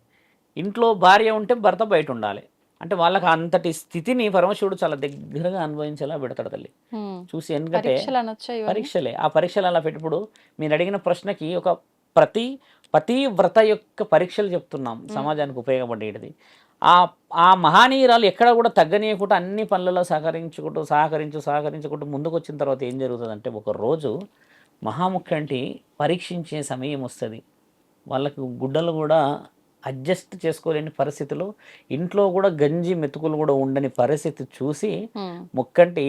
ఇంట్లో భార్య ఉంటే భర్త బయట ఉండాలి. అంటే వాళ్ళకి అంతటి స్థితిని పరమశివుడు చాలా దగ్గరగా అనుభవించేలా పెడతాడు తల్లి. హ్మ్. చూసి ఎందుకంటే పరీక్షలు అనొచ్చా ఇవన్నీ? పరీక్షలే. ఆ పరీక్షలు అలా పెట్టినప్పుడు మీరు అడిగిన ప్రశ్నకి ఒక ప్రతి పతివ్రత యొక్క పరీక్షలు చెప్తున్నాం హ్మ్. సమాజానికి ఉపయోగపడేది. ఆ ఆ మహనీయురాలు ఎక్కడ కూడా తగ్గనీయకుండా అన్ని పనులలో సహకరించుకుంటూ ముందుకు వచ్చిన తర్వాత ఏం జరుగుతుందంటే, ఒక రోజు మహాముఖ్యంటి పరీక్షించే సమయం వస్తుంది. వాళ్ళకు గుడ్డలు కూడా అడ్జస్ట్ చేసుకోలేని పరిస్థితిలో, ఇంట్లో కూడా గంజి మెతుకులు కూడా ఉండని పరిస్థితి చూసి హ్మ్. ముక్కంటి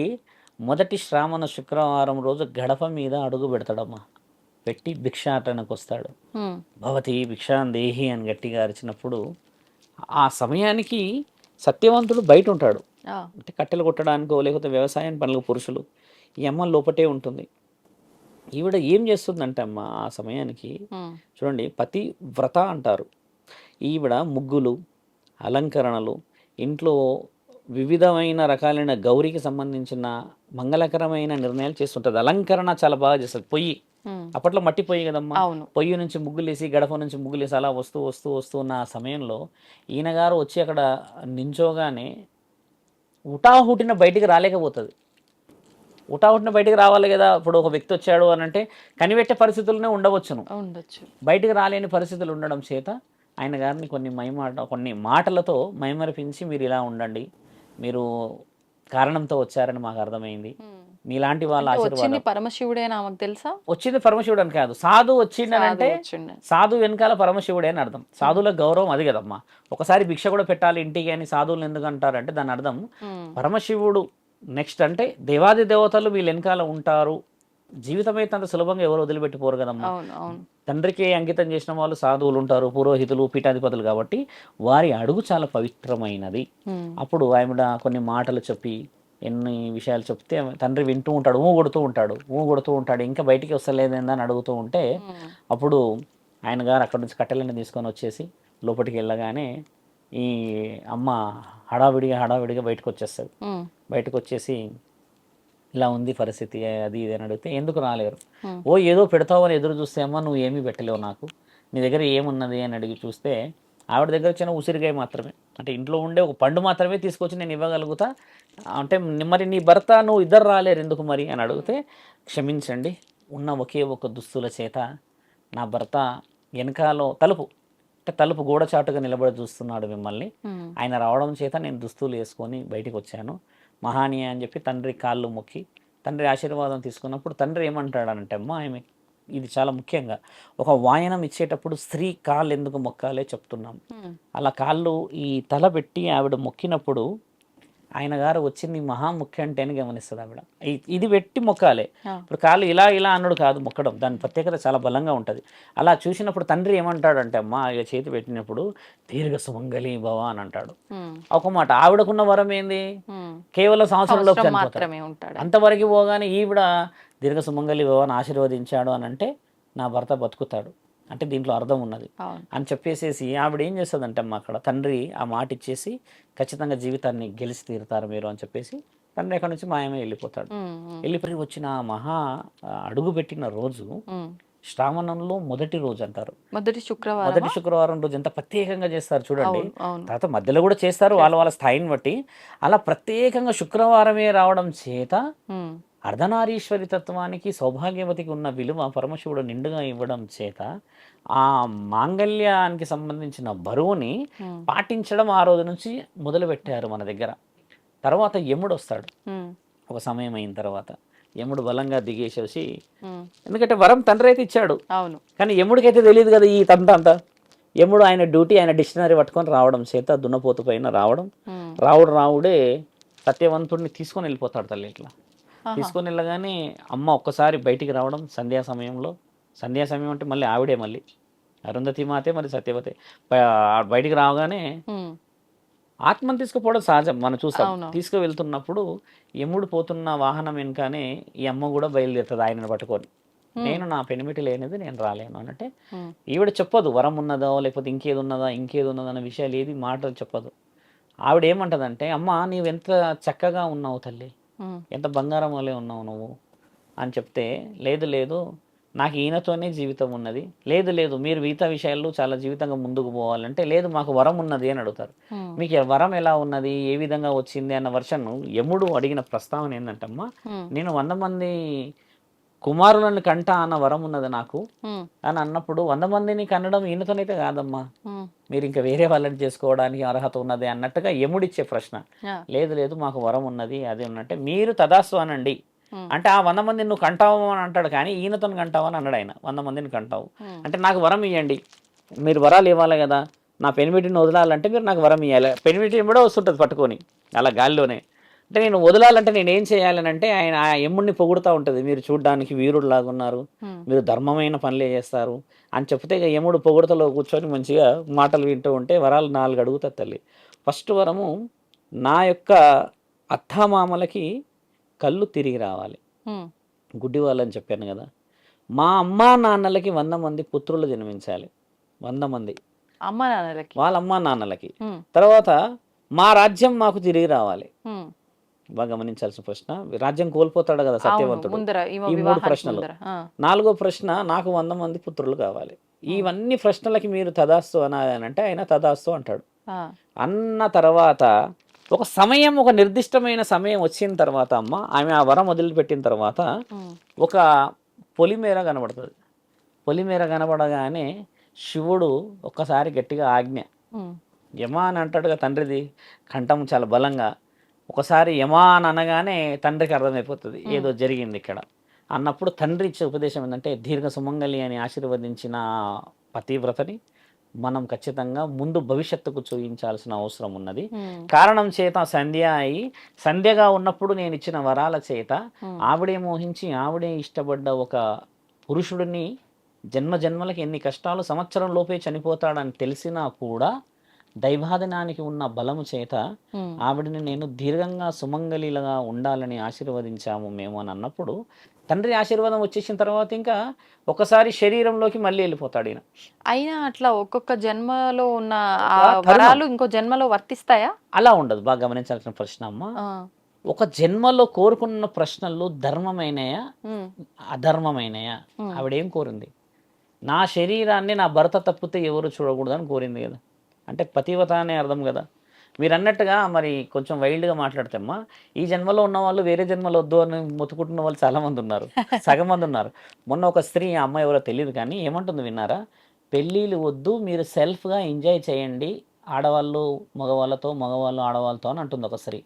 మొదటి శ్రావణ శుక్రవారం రోజు గడప మీద అడుగు పెడతాడమ్మా. పెట్టి భిక్షాటనకు వస్తాడు. హ్మ్. భవతి భిక్షాం దేహి అని గట్టిగా అరిచినప్పుడు ఆ సమయానికి సత్యవంతుడు బయట ఉంటాడు. ఆ! అంటే కట్టెలు కొట్టడానికో లేకపోతే వ్యవసాయం పనులకు పురుషులు, ఈ అమ్మ లోపటే ఉంటుంది. ఈవిడ ఏం చేస్తుందంటే అమ్మ ఆ సమయానికి హ్మ్. చూడండి, పతివ్రత అంటారు. ఈవిడ ముగ్గులు, అలంకరణలు, ఇంట్లో వివిధమైన రకాలైన గౌరికి సంబంధించిన మంగళకరమైన నిర్ణయాలు చేస్తుంటుంది. అలంకరణ చాలా బాగా చేస్తుంది. పొయ్యి హ్మ్. అప్పట్లో మట్టి పొయ్యి కదమ్మా. అవును. పొయ్యి నుంచి ముగ్గులేసి గడప నుంచి ముగ్గులేసి అలా వస్తూ వస్తూ వస్తూ ఉన్న ఆ సమయంలో ఈయన గారు వచ్చి అక్కడ నించోగానే హుటాహుటిన బయటికి రాలేకపోతుంది. హుటాహుటిన బయటికి రావాలి కదా. ఇప్పుడు ఒక వ్యక్తి వచ్చాడు అని అంటే కనిపెట్టే పరిస్థితుల్లోనే ఉండవచ్చును. ఉండొచ్చు. బయటికి రాలేని పరిస్థితులు ఉండడం చేత ఆయన గారిని కొన్ని మాటలతో మైమరిపించి, మీరు ఇలా ఉండండి, మీరు కారణంతో వచ్చారని మాకు అర్థమైంది, హ్మ్. మీలాంటి వాళ్ళ అంటే వచ్చింది ఆశీర్వాదం. పరమశివుడేనా ఆమెకు తెలుసా? వచ్చింది పరమశివుడు అని కాదు, సాధు సాధువు వచ్చిండనంటే వచ్చిండు. సాధు వెనకాల పరమశివుడే అని అర్థం. హ్మ్. సాధువుల గౌరవం అది కదమ్మా. ఒకసారి భిక్ష కూడా పెట్టాలి ఇంటికి అని సాధువులు ఎందుకు అంటారంటే దాని అర్థం హ్మ్. పరమశివుడు నెక్స్ట్ అంటే దేవాది దేవతలు వీళ్ళు వెనకాల ఉంటారు. జీవితం అయితే అంత సులభంగా ఎవరు వదిలిపెట్టిపోరు కదమ్మా. అవును. అవును. తండ్రికి అంకితం చేసిన వాళ్ళు సాధువులు ఉంటారు, పురోహితులు, పీఠాధిపతులు, కాబట్టి వారి అడుగు చాలా పవిత్రమైనది. హ్మ్. అప్పుడు ఆవిడ కొన్ని మాటలు చెప్పి ఎన్ని విషయాలు చెప్తే తండ్రి వింటూ ఉంటాడు, ఊ కొడుతూ ఉంటాడు, ఇంకా బయటికి వస్తలేదేందని అడుగుతూ ఉంటే హ్మ్. అప్పుడు ఆయన గారు అక్కడ నుంచి కట్టెలన్నీ తీసుకొని వచ్చేసి లోపలికి వెళ్ళగానే ఈ అమ్మ హడావిడిగా బయటకు వచ్చేస్తుంది. హ్మ్. బయటకు వచ్చేసి ఇలా ఉంది పరిస్థితి అది ఇది అని అడిగితే ఎందుకు రాలేరు, హ్మ్. ఓ ఏదో పెడతావు అని ఎదురు చూస్తే అమ్మ నువ్వు ఏమీ పెట్టలేవు నాకు, నీ దగ్గర ఏమున్నది అని అడిగి చూస్తే ఆవిడ దగ్గర వచ్చిన ఉసిరికాయ మాత్రమే, అంటే ఇంట్లో ఉండే ఒక పండు మాత్రమే తీసుకొచ్చి నేను ఇవ్వగలుగుతా, అంటే మరి నీ భర్త నువ్వు ఇద్దరు రాలేరు ఎందుకు మరి అని అడిగితే, క్షమించండి, ఉన్న ఒకే ఒక దుస్తుల చేత నా భర్త వెనకాలో తలుపు గోడ చాటుగా నిలబడి చూస్తున్నాడు మిమ్మల్ని, హ్మ్. ఆయన రావడం చేత నేను దుస్తులు వేసుకొని బయటికి వచ్చాను, మహానీయ అని చెప్పి తండ్రి కాళ్ళు మొక్కి తండ్రి ఆశీర్వాదం తీసుకున్నప్పుడు తండ్రి ఏమంటాడనంటే అమ్మ ఆమె ఇది చాలా ముఖ్యంగా ఒక వాయనం ఇచ్చేటప్పుడు స్త్రీ కాళ్ళు ఎందుకు మొక్కాలే చెప్తున్నాం. అలా కాళ్ళు ఈ తల పెట్టి ఆవిడ మొక్కినప్పుడు ఆయన గారు వచ్చింది మహాముఖ్య అంటే అని గమనిస్తుంది ఆవిడ. ఇది పెట్టి మొక్కాలి. ఇప్పుడు కాళ్ళు ఇలా ఇలా అన్నాడు కాదు మొక్కడం, దాని ప్రత్యేకత చాలా బలంగా ఉంటుంది. అలా చూసినప్పుడు తండ్రి ఏమంటాడంటే అమ్మ ఇలా చేతి పెట్టినప్పుడు దీర్ఘ సుమంగళి భవ అని అంటాడు. ఒక మాట. ఆవిడకున్న వరం ఏంది, కేవలం సంవత్సరంలో చనిపోతాడు. అంతవరకు పోగానే ఈవిడ దీర్ఘ సుమంగళి భవ అని ఆశీర్వదించాడు అని అంటే నా భర్త బతుకుతాడు అంటే దీంట్లో అర్థం ఉన్నది అని చెప్పేసేసి ఆవిడ ఏం చేస్తుందంటే అమ్మ అక్కడ తండ్రి ఆ మాట ఇచ్చేసి ఖచ్చితంగా జీవితాన్ని గెలిచి తీరుతారు మీరు అని చెప్పేసి తండ్రి అక్కడ నుంచి మాయమే వెళ్ళిపోతాడు. వెళ్ళిపోయి వచ్చిన మహా అడుగు పెట్టిన రోజు శ్రావణంలో మొదటి రోజు అంటారు. మొదటి శుక్రవారం రోజు ఎంత ప్రత్యేకంగా చేస్తారు చూడండి. తర్వాత మధ్యలో కూడా చేస్తారు వాళ్ళ వాళ్ళ స్థాయిని బట్టి. అలా ప్రత్యేకంగా శుక్రవారమే రావడం చేత అర్ధనారీశ్వరి తత్వానికి సౌభాగ్యవతికి ఉన్న విలువ పరమశివుడు నిండుగా ఇవ్వడం చేత ఆ మాంగళ్యానికి సంబంధించిన బరువుని పాటించడం ఆ రోజు నుంచి మొదలు పెట్టారు మన దగ్గర. తర్వాత యముడు వస్తాడు. ఒక సమయం అయిన తర్వాత యముడు బలంగా దిగేసేసి, ఎందుకంటే వరం తండ్రి అయితే ఇచ్చాడు, కానీ యముడికి అయితే తెలియదు కదా ఈ తంతా. యముడు ఆయన డ్యూటీ, ఆయన డిక్షనరీ పట్టుకొని రావడం చేత దున్నపోతు పైన రావుడే సత్యవంతుడిని తీసుకొని వెళ్ళిపోతాడు తల్లి. ఇట్లా తీసుకొని వెళ్ళగానే అమ్మ ఒక్కసారి బయటికి రావడం సంధ్యా సమయం అంటే మళ్ళీ ఆవిడే, మళ్ళీ అరుంధతి మాతే మరి సత్యవతే బయటికి రావగానే ఆత్మను తీసుకుపోవడం సహజం, మనం చూస్తాం. తీసుకువెళ్తున్నప్పుడు యముడు పోతున్న వాహనం వెనుకనే ఈ అమ్మ కూడా బయలుదేరుతుంది ఆయనను పట్టుకొని. నేను నా పెనిమిటి లేనిది నేను రాలేను అనంటే ఈవిడ చెప్పదు వరం ఉన్నదో లేకపోతే ఇంకేది ఉన్నదా అన్న విషయాలు ఏది మాటలు చెప్పదు. ఆవిడ ఏమంటదంటే అమ్మ నీవెంత చక్కగా ఉన్నావు తల్లి, ఎంత బంగారం వల్లే ఉన్నావు నువ్వు అని చెప్తే, లేదు నాకు ఈయనతోనే జీవితం ఉన్నది, లేదు మీరు మిగతా విషయాల్లో చాలా జీవితంగా ముందుకు పోవాలంటే, లేదు మాకు వరం ఉన్నది అని అడుగుతారు. మీకు వరం ఎలా ఉన్నది, ఏ విధంగా వచ్చింది అన్న వర్షన్ యముడు అడిగిన ప్రస్తావన ఏంటంటమ్మా, నేను 100 మంది కుమారులను కంట అన్న వరం ఉన్నది నాకు అని అన్నప్పుడు 100 మందిని కనడం ఈయనతోనైతే కాదమ్మా, మీరు ఇంకా వేరే వాళ్ళని చేసుకోవడానికి అర్హత ఉన్నది అన్నట్టుగా యముడిచ్చే ప్రశ్న. లేదు మాకు వరం ఉన్నది అది ఉన్నట్టే మీరు తదాస్తు అనండి అంటే ఆ 100 మందిని నువ్వు కంటావు అని అంటాడు, కానీ ఈయనతో కంటావు అని అన్నాడు ఆయన. 100 మందిని కంటావు అంటే నాకు వరం ఇవ్వండి, మీరు వరాలు ఇవ్వాలి కదా, నా పెనిమిటిని వదలాలంటే మీరు నాకు వరం ఇవ్వాలి. పెనిమిటి కూడా వస్తుంటుంది పట్టుకొని అలా గాలిలోనే. అంటే నేను వదలాలంటే నేను ఏం చేయాలని అంటే ఆయన ఆ యముడిని పొగుడుతూ ఉంటుంది, మీరు చూడడానికి వీరుడు లాగున్నారు, మీరు ధర్మమైన పనులే చేస్తారు అని చెప్తే ఇక యముడు పొగుడుతలో కూర్చొని మంచిగా మాటలు వింటూ ఉంటే వరాలు 4 అడుగుతుంది తల్లి. ఫస్ట్ వరము, నా యొక్క అత్తామామలకి కళ్ళు తిరిగి రావాలి, గుడ్డి వాళ్ళని చెప్పాను కదా. మా అమ్మా నాన్నలకి 100 మంది పుత్రులు జన్మించాలి, 100 మంది వాళ్ళ అమ్మా నాన్నలకి. తర్వాత మా రాజ్యం మాకు తిరిగి రావాలి. బాగా గమనించాల్సిన ప్రశ్న, రాజ్యం కోల్పోతాడు కదా సత్యవంతుడు. ఈ 3 ప్రశ్నలు. 4వ ప్రశ్న, నాకు 100 మంది పుత్రులు కావాలి. ఇవన్నీ ప్రశ్నలకి మీరు తదాస్తు అనాలంటే ఆయన తదాస్తు అంటాడు. అన్న తర్వాత ఒక సమయం, ఒక నిర్దిష్టమైన సమయం వచ్చిన తర్వాత అమ్మ ఆమె ఆ వరం వదిలిపెట్టిన తర్వాత ఒక పొలిమేర కనబడుతుంది. పొలిమేర కనబడగానే శివుడు ఒక్కసారి గట్టిగా ఆజ్ఞ, యమా అని అంటాడుగా తండ్రిది కంఠం చాలా బలంగా. ఒకసారి యమా అని అనగానే తండ్రికి అర్థమైపోతుంది ఏదో జరిగింది ఇక్కడ అన్నప్పుడు తండ్రి ఇచ్చే ఉపదేశం ఏంటంటే, దీర్ఘ సుమంగళి అని ఆశీర్వదించిన పతివ్రతని మనం ఖచ్చితంగా ముందు భవిష్యత్తుకు చూపించాల్సిన అవసరం ఉన్నది. కారణం చేత సంధ్యగా ఉన్నప్పుడు నేను ఇచ్చిన వరాల చేత ఆవిడే మోహించి ఆవిడే ఇష్టపడ్డ ఒక పురుషుడిని జన్మలకి ఎన్ని కష్టాలు సంవత్సరం లోపే చనిపోతాడని తెలిసినా కూడా దైవాధనానికి ఉన్న బలము చేత ఆవిడని నేను దీర్ఘంగా సుమంగళిలుగా ఉండాలని ఆశీర్వదించాము మేము అని అన్నప్పుడు తండ్రి ఆశీర్వాదం వచ్చేసిన తర్వాత ఇంకా ఒకసారి శరీరంలోకి మళ్ళీ వెళ్ళిపోతాడు ఈయన. అయినా అట్లా ఒక్కొక్క జన్మలో ఉన్న వరాలు ఇంకో జన్మలో వర్తిస్తాయా? అలా ఉండదు. బాగా గమనించాల్సిన ప్రశ్న అమ్మ. ఒక జన్మలో కోరుకున్న ప్రశ్నలు ధర్మమైనయా అధర్మమైనయా? ఆవిడేం కోరింది, నా శరీరాన్ని నా భర్త తప్పితే ఎవరు చూడకూడదని కోరింది కదా, అంటే పతివత అనే అర్థం కదా. మీరు అన్నట్టుగా మరి కొంచెం వైల్డ్గా మాట్లాడితేమ్మా, ఈ జన్మలో ఉన్న వాళ్ళు వేరే జన్మలో వద్దు అని మొత్తుకుంటున్న వాళ్ళు చాలామంది ఉన్నారు, సగం మంది ఉన్నారు. మొన్న ఒక స్త్రీ, ఆ అమ్మాయి ఎవరో తెలియదు కానీ ఏమంటుంది విన్నారా, పెళ్ళిళ్ళు వద్దు, మీరు సెల్ఫ్గా ఎంజాయ్ చేయండి, ఆడవాళ్ళు మగవాళ్ళతో మగవాళ్ళు ఆడవాళ్ళతో అని అంటుంది ఒక స్త్రీ.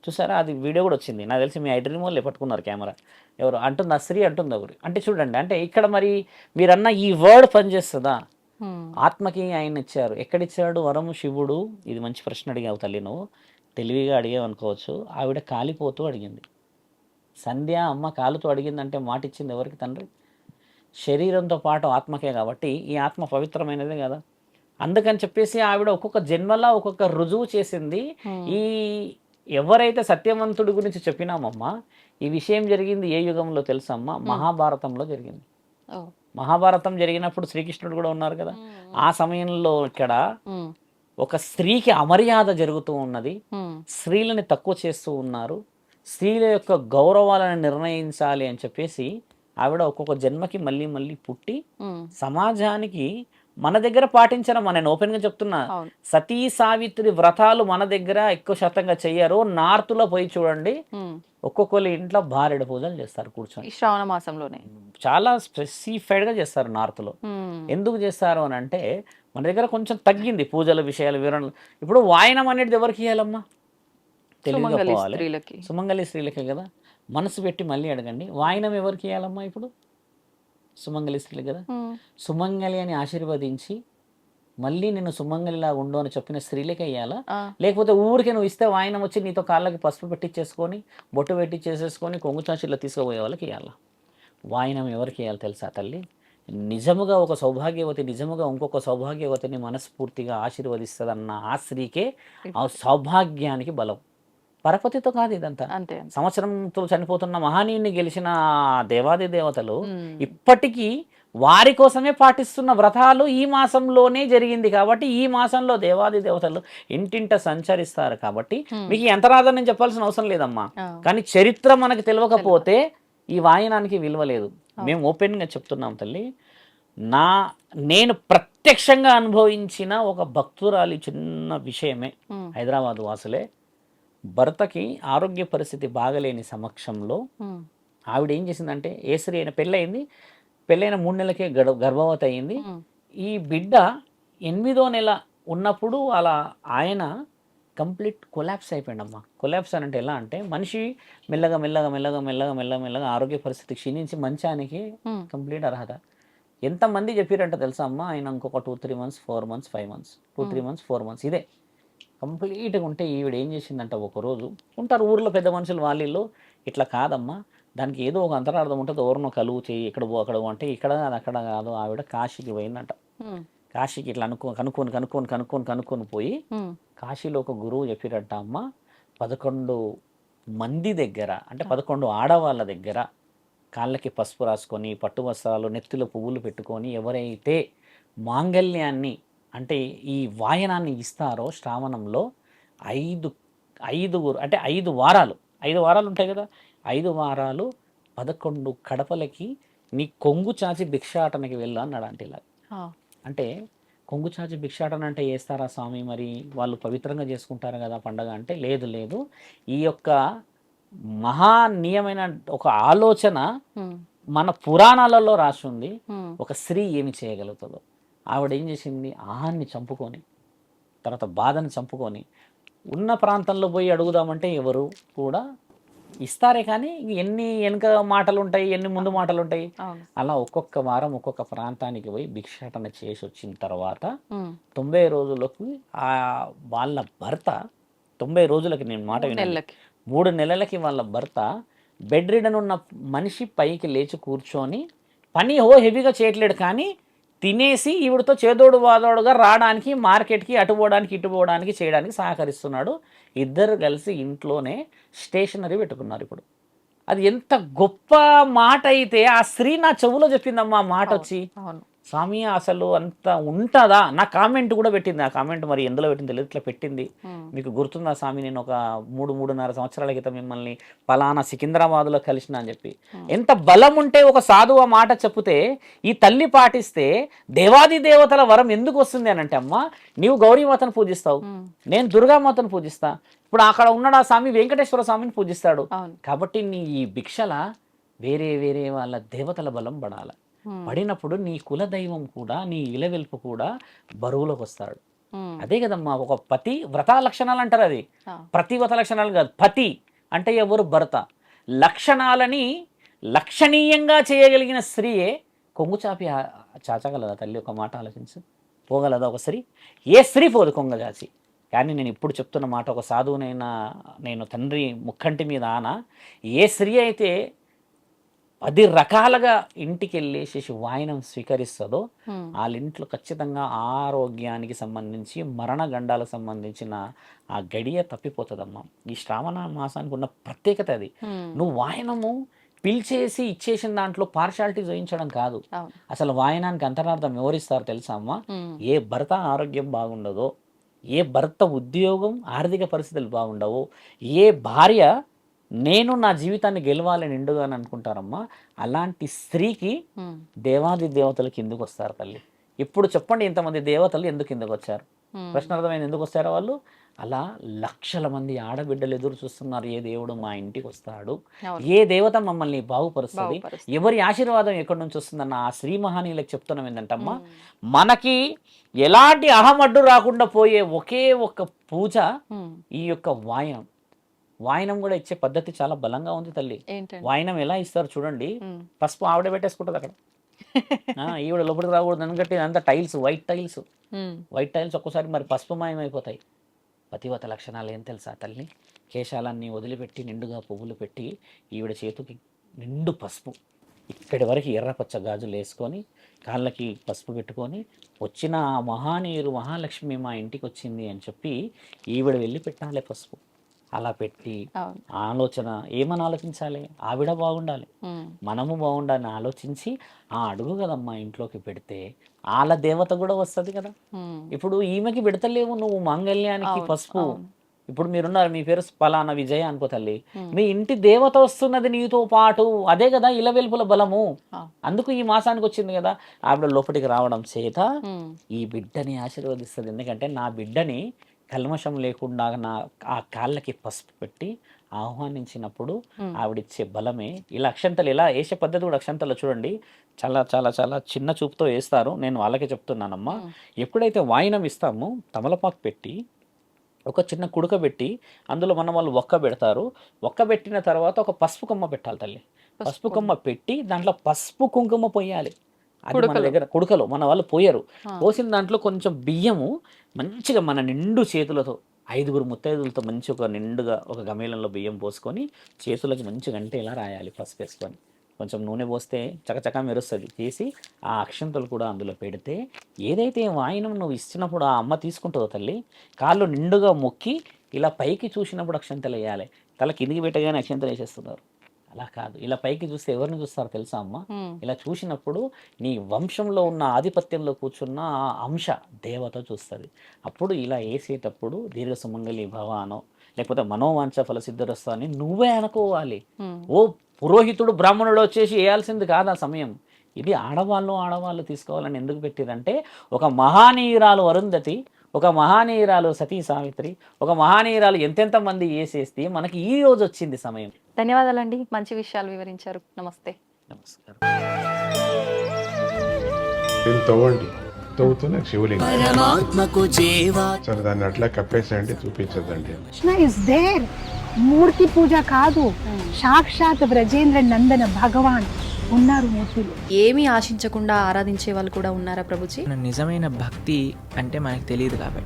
చూసారా, అది వీడియో కూడా వచ్చింది నాకు తెలిసి మీ ఐడ్రీమ్ వాళ్ళే పట్టుకున్నారు కెమెరా. ఎవరు అంటుంది, ఆ స్త్రీ అంటుంది ఒకరు. అంటే చూడండి, అంటే ఇక్కడ మరి మీరన్న ఈ వర్డ్ పనిచేస్తుందా? ఆత్మకి ఆయన ఇచ్చారు. ఎక్కడిచ్చాడు వరము? శివుడు. ఇది మంచి ప్రశ్న అడిగావు తల్లి, నువ్వు తెలివిగా అడిగావు అనుకోవచ్చు. ఆవిడ కాలిపోతూ అడిగింది. సంధ్య అమ్మ కాలుతో అడిగిందంటే మాట ఇచ్చింది ఎవరికి? తండ్రి. శరీరంతో పాటు ఆత్మకే, కాబట్టి ఈ ఆత్మ పవిత్రమైనదే కదా. అందుకని చెప్పేసి ఆవిడ ఒక్కొక్క జన్మలా ఒక్కొక్క రుజువు చేసింది. ఈ ఎవరైతే సత్యవంతుడి గురించి చెప్పినామమ్మా, ఈ విషయం జరిగింది ఏ యుగంలో తెలుసమ్మా? మహాభారతంలో జరిగింది. మహాభారతం జరిగినప్పుడు శ్రీకృష్ణుడు కూడా ఉన్నారు కదా. ఆ సమయంలో ఇక్కడ ఒక స్త్రీకి అమర్యాద జరుగుతూ ఉన్నది, స్త్రీలని తక్కువ చేస్తూ ఉన్నారు, స్త్రీల యొక్క గౌరవాలను నిర్ణయించాలి అని చెప్పేసి ఆవిడ ఒక్కొక్క జన్మకి మళ్ళీ మళ్ళీ పుట్టి సమాజానికి మన దగ్గర పాటించడం, నేను ఓపెన్గా చెప్తున్నా, సతీ సావిత్రి వ్రతాలు మన దగ్గర ఎక్కువ శాతంగా చెయ్యరు. నార్త్లో పోయి చూడండి, ఒక్కొక్కరి ఇంట్లో భార్యడ పూజలు చేస్తారు కూర్చొని, శ్రావణ మాసంలోనే చాలా స్పెసిఫైడ్గా చేస్తారు నార్త్లో. ఎందుకు చేస్తారు అని అంటే మన దగ్గర కొంచెం తగ్గింది పూజల విషయాలు, వివరణలు. ఇప్పుడు వాయనం అనేది ఎవరికి ఇవ్వాలమ్మా? తెలివిగా పోవాలి, సుమంగళి స్త్రీలకే కదా. మనసు పెట్టి మళ్ళీ అడగండి, వాయనం ఎవరికి ఇవ్వాలమ్మా? ఇప్పుడు సుమంగళి స్త్రీలు కదా. సుమంగళి అని ఆశీర్వదించి మళ్ళీ నేను సుమంగళిలా ఉండు అని చెప్పిన స్త్రీలకే ఇవ్వాలా? లేకపోతే ఊరికి నువ్వు ఇస్తే వాయనం వచ్చి నీతో కాళ్ళకి పసుపు పెట్టించేసుకొని బొట్టు పెట్టించేసేసుకొని కొంగు చాచుల్లో తీసుకుపోయే వాళ్ళకి ఇవ్వాలా? వాయనం ఎవరికి ఇవ్వాలి తెలుసా తల్లి? నిజముగా ఒక సౌభాగ్యవతి, నిజముగా ఇంకొక సౌభాగ్యవతిని మనస్ఫూర్తిగా ఆశీర్వదిస్తుందన్న ఆ స్త్రీకే ఆ సౌభాగ్యానికి బలం. పరపతితో కాదు ఇదంతా. సంవత్సరంతో చనిపోతున్న మహానీయుని గెలిచిన దేవాది దేవతలు ఇప్పటికీ వారి కోసమే పాటిస్తున్న వ్రతాలు ఈ మాసంలోనే జరిగింది. కాబట్టి ఈ మాసంలో దేవాది దేవతలు ఇంటింట సంచరిస్తారు. కాబట్టి మీకు ఎంతరాదని నేను చెప్పాల్సిన అవసరం లేదమ్మా. కానీ చరిత్ర మనకు తెలియకపోతే ఈ వాయనానికి విలువ లేదు. మేము ఓపెన్గా చెప్తున్నాం తల్లి. నేను ప్రత్యక్షంగా అనుభవించిన ఒక భక్తురాలి చిన్న విషయమే. హైదరాబాద్ వాసులే, భర్తకి ఆరోగ్య పరిస్థితి బాగలేని సమక్షంలో ఆవిడ ఏం చేసిందంటే, ఏ స్త్రీ అయినా పెళ్ళైన 3 నెలలకే గర్భవతి అయింది. ఈ బిడ్డ 8వ నెల ఉన్నప్పుడు అలా ఆయన కంప్లీట్ కొలాప్స్ అయిపోయాడమ్మా. కొలాప్స్ అని అంటే ఎలా అంటే, మనిషి మెల్లగా మెల్లగా మెల్లగా మెల్లగా మెల్లగా మెల్లగా ఆరోగ్య పరిస్థితి క్షీణించి మంచానికి కంప్లీట్ అర్హత. ఎంతమంది చెప్పారంటే తెలుసా అమ్మా, ఆయన ఇంకొక 2-3 months 4 months 5 months 2-3 months 4 months ఇదే కంప్లీట్గా ఉంటే ఈవిడ ఏం చేసిందంట, ఒకరోజు ఉంటారు ఊర్లో పెద్ద మనుషులు వాళ్ళు, ఇట్లా కాదమ్మా, దానికి ఏదో ఒక అంతరార్థం ఉంటుంది, ఎవరినో కలువు చేయి, ఇక్కడ అక్కడ అంటే ఇక్కడ కాదు అక్కడ కాదు. ఆవిడ కాశీకి పోయిందంట. కాశీకి ఇట్లా కనుక్కొని పోయి కాశీలో ఒక గురువు చెప్పిరట, అమ్మ 11 మంది దగ్గర, అంటే 11 ఆడవాళ్ళ దగ్గర కాళ్ళకి పసుపు రాసుకొని, పట్టు వస్త్రాలు, నెత్తిలో పువ్వులు పెట్టుకొని ఎవరైతే మాంగళ్యాన్ని అంటే ఈ వాయనాన్ని ఇస్తారో శ్రావణంలో 5 అంటే 5 వారాలు ఉంటాయి కదా, 5 వారాలు 11 కడపలకి నీ కొంగు చాచి భిక్షాటనకి వెళ్ళు అన్నాడు. అంటే ఇలా అంటే కొంగు చాచి భిక్షాటన అంటే చేస్తారా స్వామి, మరి వాళ్ళు పవిత్రంగా చేసుకుంటారు కదా పండగ అంటే, లేదు ఈ యొక్క మహానీయమైన ఒక ఆలోచన మన పురాణాలలో రాసి ఉంది. ఒక స్త్రీ ఏమి చేయగలుగుతుందో. ఆవిడ ఏం చేసింది, ఆహాన్ని చంపుకొని, తర్వాత బాధను చంపుకొని, ఉన్న ప్రాంతంలో పోయి అడుగుదామంటే ఎవరు కూడా ఇస్తారే కానీ ఎన్ని వెనుక మాటలు ఉంటాయి, ఎన్ని ముందు మాటలు ఉంటాయి. అలా ఒక్కొక్క వారం ఒక్కొక్క ప్రాంతానికి పోయి భిక్షాటన చేసి వచ్చిన తర్వాత 90 రోజులకు వాళ్ళ భర్త 90 రోజులకి, నేను మాట విన్నాను, 3 నెలలకి వాళ్ళ భర్త బెడ్ రిడన్ ఉన్న మనిషి పైకి లేచి కూర్చొని పని హెవీగా చేయట్లేడు, కానీ తినేసి ఈవిడతో చేదోడు వాదోడుగా రావడానికి, మార్కెట్కి అటు పోవడానికి చేయడానికి సహకరిస్తున్నాడు. ఇద్దరు కలిసి ఇంట్లోనే స్టేషనరీ పెట్టుకున్నారు. ఇప్పుడు అది ఎంత గొప్ప మాట అయితే, ఆ స్త్రీ నా చెవులో చెప్పిందమ్మా మాట వచ్చి, స్వామి అసలు అంత ఉంటుందా? నా కామెంట్ కూడా పెట్టింది. ఆ కామెంట్ మరి ఎందులో పెట్టింది తెలియదు, ఇట్లా పెట్టింది. మీకు గుర్తుందా స్వామి, నేను ఒక 3-3.5 సంవత్సరాల క్రితం మిమ్మల్ని పలానా సికింద్రాబాద్లో కలిసిన అని చెప్పి. ఎంత బలం ఉంటే ఒక సాధువు ఆ మాట చెప్తే, ఈ తల్లి పాటిస్తే దేవాది దేవతల వరం ఎందుకు వస్తుంది అని అంటే, అమ్మ నీవు గౌరీమాతను పూజిస్తావు, నేను దుర్గామాతను పూజిస్తా, ఇప్పుడు అక్కడ ఉన్నాడు ఆ స్వామి వెంకటేశ్వర స్వామిని పూజిస్తాడు. కాబట్టి నీ ఈ భిక్షల వేరే వాళ్ళ దేవతల బలం పడాలి. పడినప్పుడు నీ కులదైవం కూడా, నీ ఇలవెల్పు కూడా బరువులోకి వస్తాడు. అదే కదమ్మా ఒక పతి వ్రత లక్షణాలు అంటారు. అది ఆ. ప్రతివ్రత లక్షణాలు కాదు. పతి అంటే ఎవరు? భర్త. లక్షణాలని లక్షణీయంగా చేయగలిగిన స్త్రీయే కొంగు చాపి చాచగలదా తల్లి? ఒక మాట ఆలోచించు. పోగలదా ఒక స్త్రీ? ఏ స్త్రీ పోదు కొంగ చాచి. కానీ నేను ఇప్పుడు చెప్తున్న మాట, ఒక సాధువునైనా నేను తండ్రి ముక్కంటి మీద ఆన, ఏ స్త్రీ అయితే 10 రకాలుగా ఇంటికి వెళ్ళేసి వాయనం స్వీకరిస్తుందో వాళ్ళ ఇంట్లో ఖచ్చితంగా ఆరోగ్యానికి సంబంధించి మరణ గండాలకు సంబంధించిన ఆ గడియ తప్పిపోతుందమ్మా. ఈ శ్రావణ మాసానికి ఉన్న ప్రత్యేకత అది. నువ్వు వాయనము పిలిచేసి ఇచ్చేసిన దాంట్లో పార్షాలిటీ చూపించడం కాదు. అసలు వాయనానికి అంతరార్థం వివరిస్తారు తెలుసా అమ్మా? ఏ భర్త ఆరోగ్యం బాగుండదో, ఏ భర్త ఉద్యోగం ఆర్థిక పరిస్థితులు బాగుండవో, ఏ భార్య నేను నా జీవితాన్ని గెలవాలని నిండుగా అనుకుంటారమ్మా, అలాంటి స్త్రీకి దేవాది దేవతలు కిందకు వస్తారు తల్లి. ఇప్పుడు చెప్పండి, ఇంతమంది దేవతలు ఎందుకు కిందకు వచ్చారు? ప్రశ్న అర్థమైంది ఎందుకు వస్తారో వాళ్ళు? అలా లక్షల మంది ఆడబిడ్డలు ఎదురు చూస్తున్నారు, ఏ దేవుడు మా ఇంటికి వస్తాడు, ఏ దేవత మమ్మల్ని బాగుపరుస్తుంది, ఎవరి ఆశీర్వాదం ఎక్కడి నుంచి వస్తుందన్న ఆ శ్రీ మహానీయులకు చెప్తున్నాం ఏంటంటమ్మా, మనకి ఎలాంటి అహమడ్డు రాకుండా పోయే ఒకే ఒక్క పూజ ఈ యొక్క వాయనం. వాయనం కూడా ఇచ్చే పద్ధతి చాలా బలంగా ఉంది తల్లి. వాయనం ఎలా ఇస్తారు చూడండి. పసుపు ఆవిడ పెట్టేసుకుంటుంది అక్కడ, ఈవిడ లోపలికి రాకూడదు. ఎందుకంటే అంతా టైల్స్, వైట్ టైల్స్ ఒక్కోసారి మరి పసుపు మాయం అయిపోతాయి. పతివత లక్షణాలు ఏం తెలుసా తల్లి? కేశాలన్నీ వదిలిపెట్టి నిండుగా పువ్వులు పెట్టి ఈవిడ చేతికి నిండు పసుపు, ఇక్కడి వరకు ఎర్రపచ్చ గాజులు వేసుకొని కాళ్ళకి పసుపు పెట్టుకొని వచ్చిన ఆ మహానీయురు మహాలక్ష్మి మా ఇంటికి వచ్చింది అని చెప్పి ఈవిడ వెళ్ళి పెట్టాలి పసుపు. అలా పెట్టి ఆలోచన ఏమని ఆలోచించాలి? ఆవిడ బాగుండాలి, మనము బాగుండాలని ఆలోచించి ఆ అడుగు కదమ్మా ఇంట్లోకి పెడితే వాళ్ళ దేవత కూడా వస్తుంది కదా. ఇప్పుడు ఈమెకి పెడతలేవు నువ్వు మాంగళ్యానికి పసుపు. ఇప్పుడు మీరున్నారు, మీ పేరు పలానా విజయ అనుకో తల్లి, మీ ఇంటి దేవత వస్తున్నది నీతో పాటు. అదే కదా ఇలవెల్పుల బలము. అందుకు ఈ మాసానికి వచ్చింది కదా. ఆవిడ లోపలికి రావడం చేత ఈ బిడ్డని ఆశీర్వదిస్తుంది. ఎందుకంటే నా బిడ్డని కల్మషం లేకుండా నా ఆ కాళ్ళకి పసుపు పెట్టి ఆహ్వానించినప్పుడు ఆవిడిచ్చే బలమే. ఇలా అక్షంతలు ఎలా వేసే పద్ధతి కూడా అక్షంతలు చూడండి, చాలా చాలా చాలా చిన్న చూపుతో వేస్తారు. నేను వాళ్ళకే చెప్తున్నానమ్మా, ఎప్పుడైతే వాయినం ఇస్తామో తమలపాకు పెట్టి ఒక చిన్న కుడుక పెట్టి అందులో వాళ్ళు ఒక్క పెడతారు. ఒక్క పెట్టిన తర్వాత ఒక పసుపు కొమ్మ పెట్టాలి తల్లి. పసుపు కొమ్మ పెట్టి దాంట్లో పసుపు కుంకుమ పోయాలి. అది మన దగ్గర కుడుకలో మన వాళ్ళు పోయారు. పోసిన దాంట్లో కొంచెం బియ్యము మంచిగా మన నిండు చేతులతో 5 ముత్తైదులతో మంచి ఒక నిండుగా ఒక గమేలంలో బియ్యం పోసుకొని చేతులకి మంచిగా అంటే ఇలా రాయాలి పసుపు వేసుకొని. కొంచెం నూనె పోస్తే చకచకా మెరుస్తుంది. తీసి ఆ అక్షంతలు కూడా అందులో పెడితే ఏదైతే వాయినం నువ్వు ఇచ్చినప్పుడు ఆ అమ్మ తీసుకుంటుందో తల్లి, కాళ్ళు నిండుగా మొక్కి ఇలా పైకి చూసినప్పుడు అక్షంతలు వేయాలి. తల కిందికి పెట్టగానే అక్షంతలు వేసేస్తున్నారు. అలా కాదు, ఇలా పైకి చూస్తే ఎవరిని చూస్తారో తెలుసా అమ్మ? ఇలా చూసినప్పుడు నీ వంశంలో ఉన్న ఆధిపత్యంలో కూర్చున్న ఆ అంశ దేవత చూస్తుంది. అప్పుడు ఇలా వేసేటప్పుడు దీర్ఘ సుమంగళి భవానో లేకపోతే మనోవాంఛ ఫల సిద్ధరస్తా అని నువ్వే అనుకోవాలి. ఓ పురోహితుడు బ్రాహ్మణుడు వచ్చేసి వేయాల్సింది కాదు ఆ సమయం. ఇది ఆడవాళ్ళు తీసుకోవాలని ఎందుకు పెట్టిరంటే, ఒక మహానీయురాలు అరుంధతి, ఒక మహానీయురాలు సతీ సావిత్రి, ఒక మహానీయురాలు ఎంతెంత మంది వేసేస్తే మనకి ఈ రోజు వచ్చింది సమయం. ధన్యవాదాలండి, మంచి విషయాలు వివరించారు. నమస్తే. నమస్కారం. తవ్వుతూనే శివలింగం సరే దాన్ని అట్లా కప్పేసేయండి, చూపించదండి. Krishna is there. మూర్తి పూజ కాదు, సాక్షాత్ బ్రజేంద్ర నందన భగవాన్ ఉన్నారు మూర్తిలో. ఏమీ ఆశించకుండా ఆరాధించే వాళ్ళు కూడా ఉన్నారా ప్రభుజీ? నిజమైన భక్తి అంటే మనకు తెలియదు కాబట్టి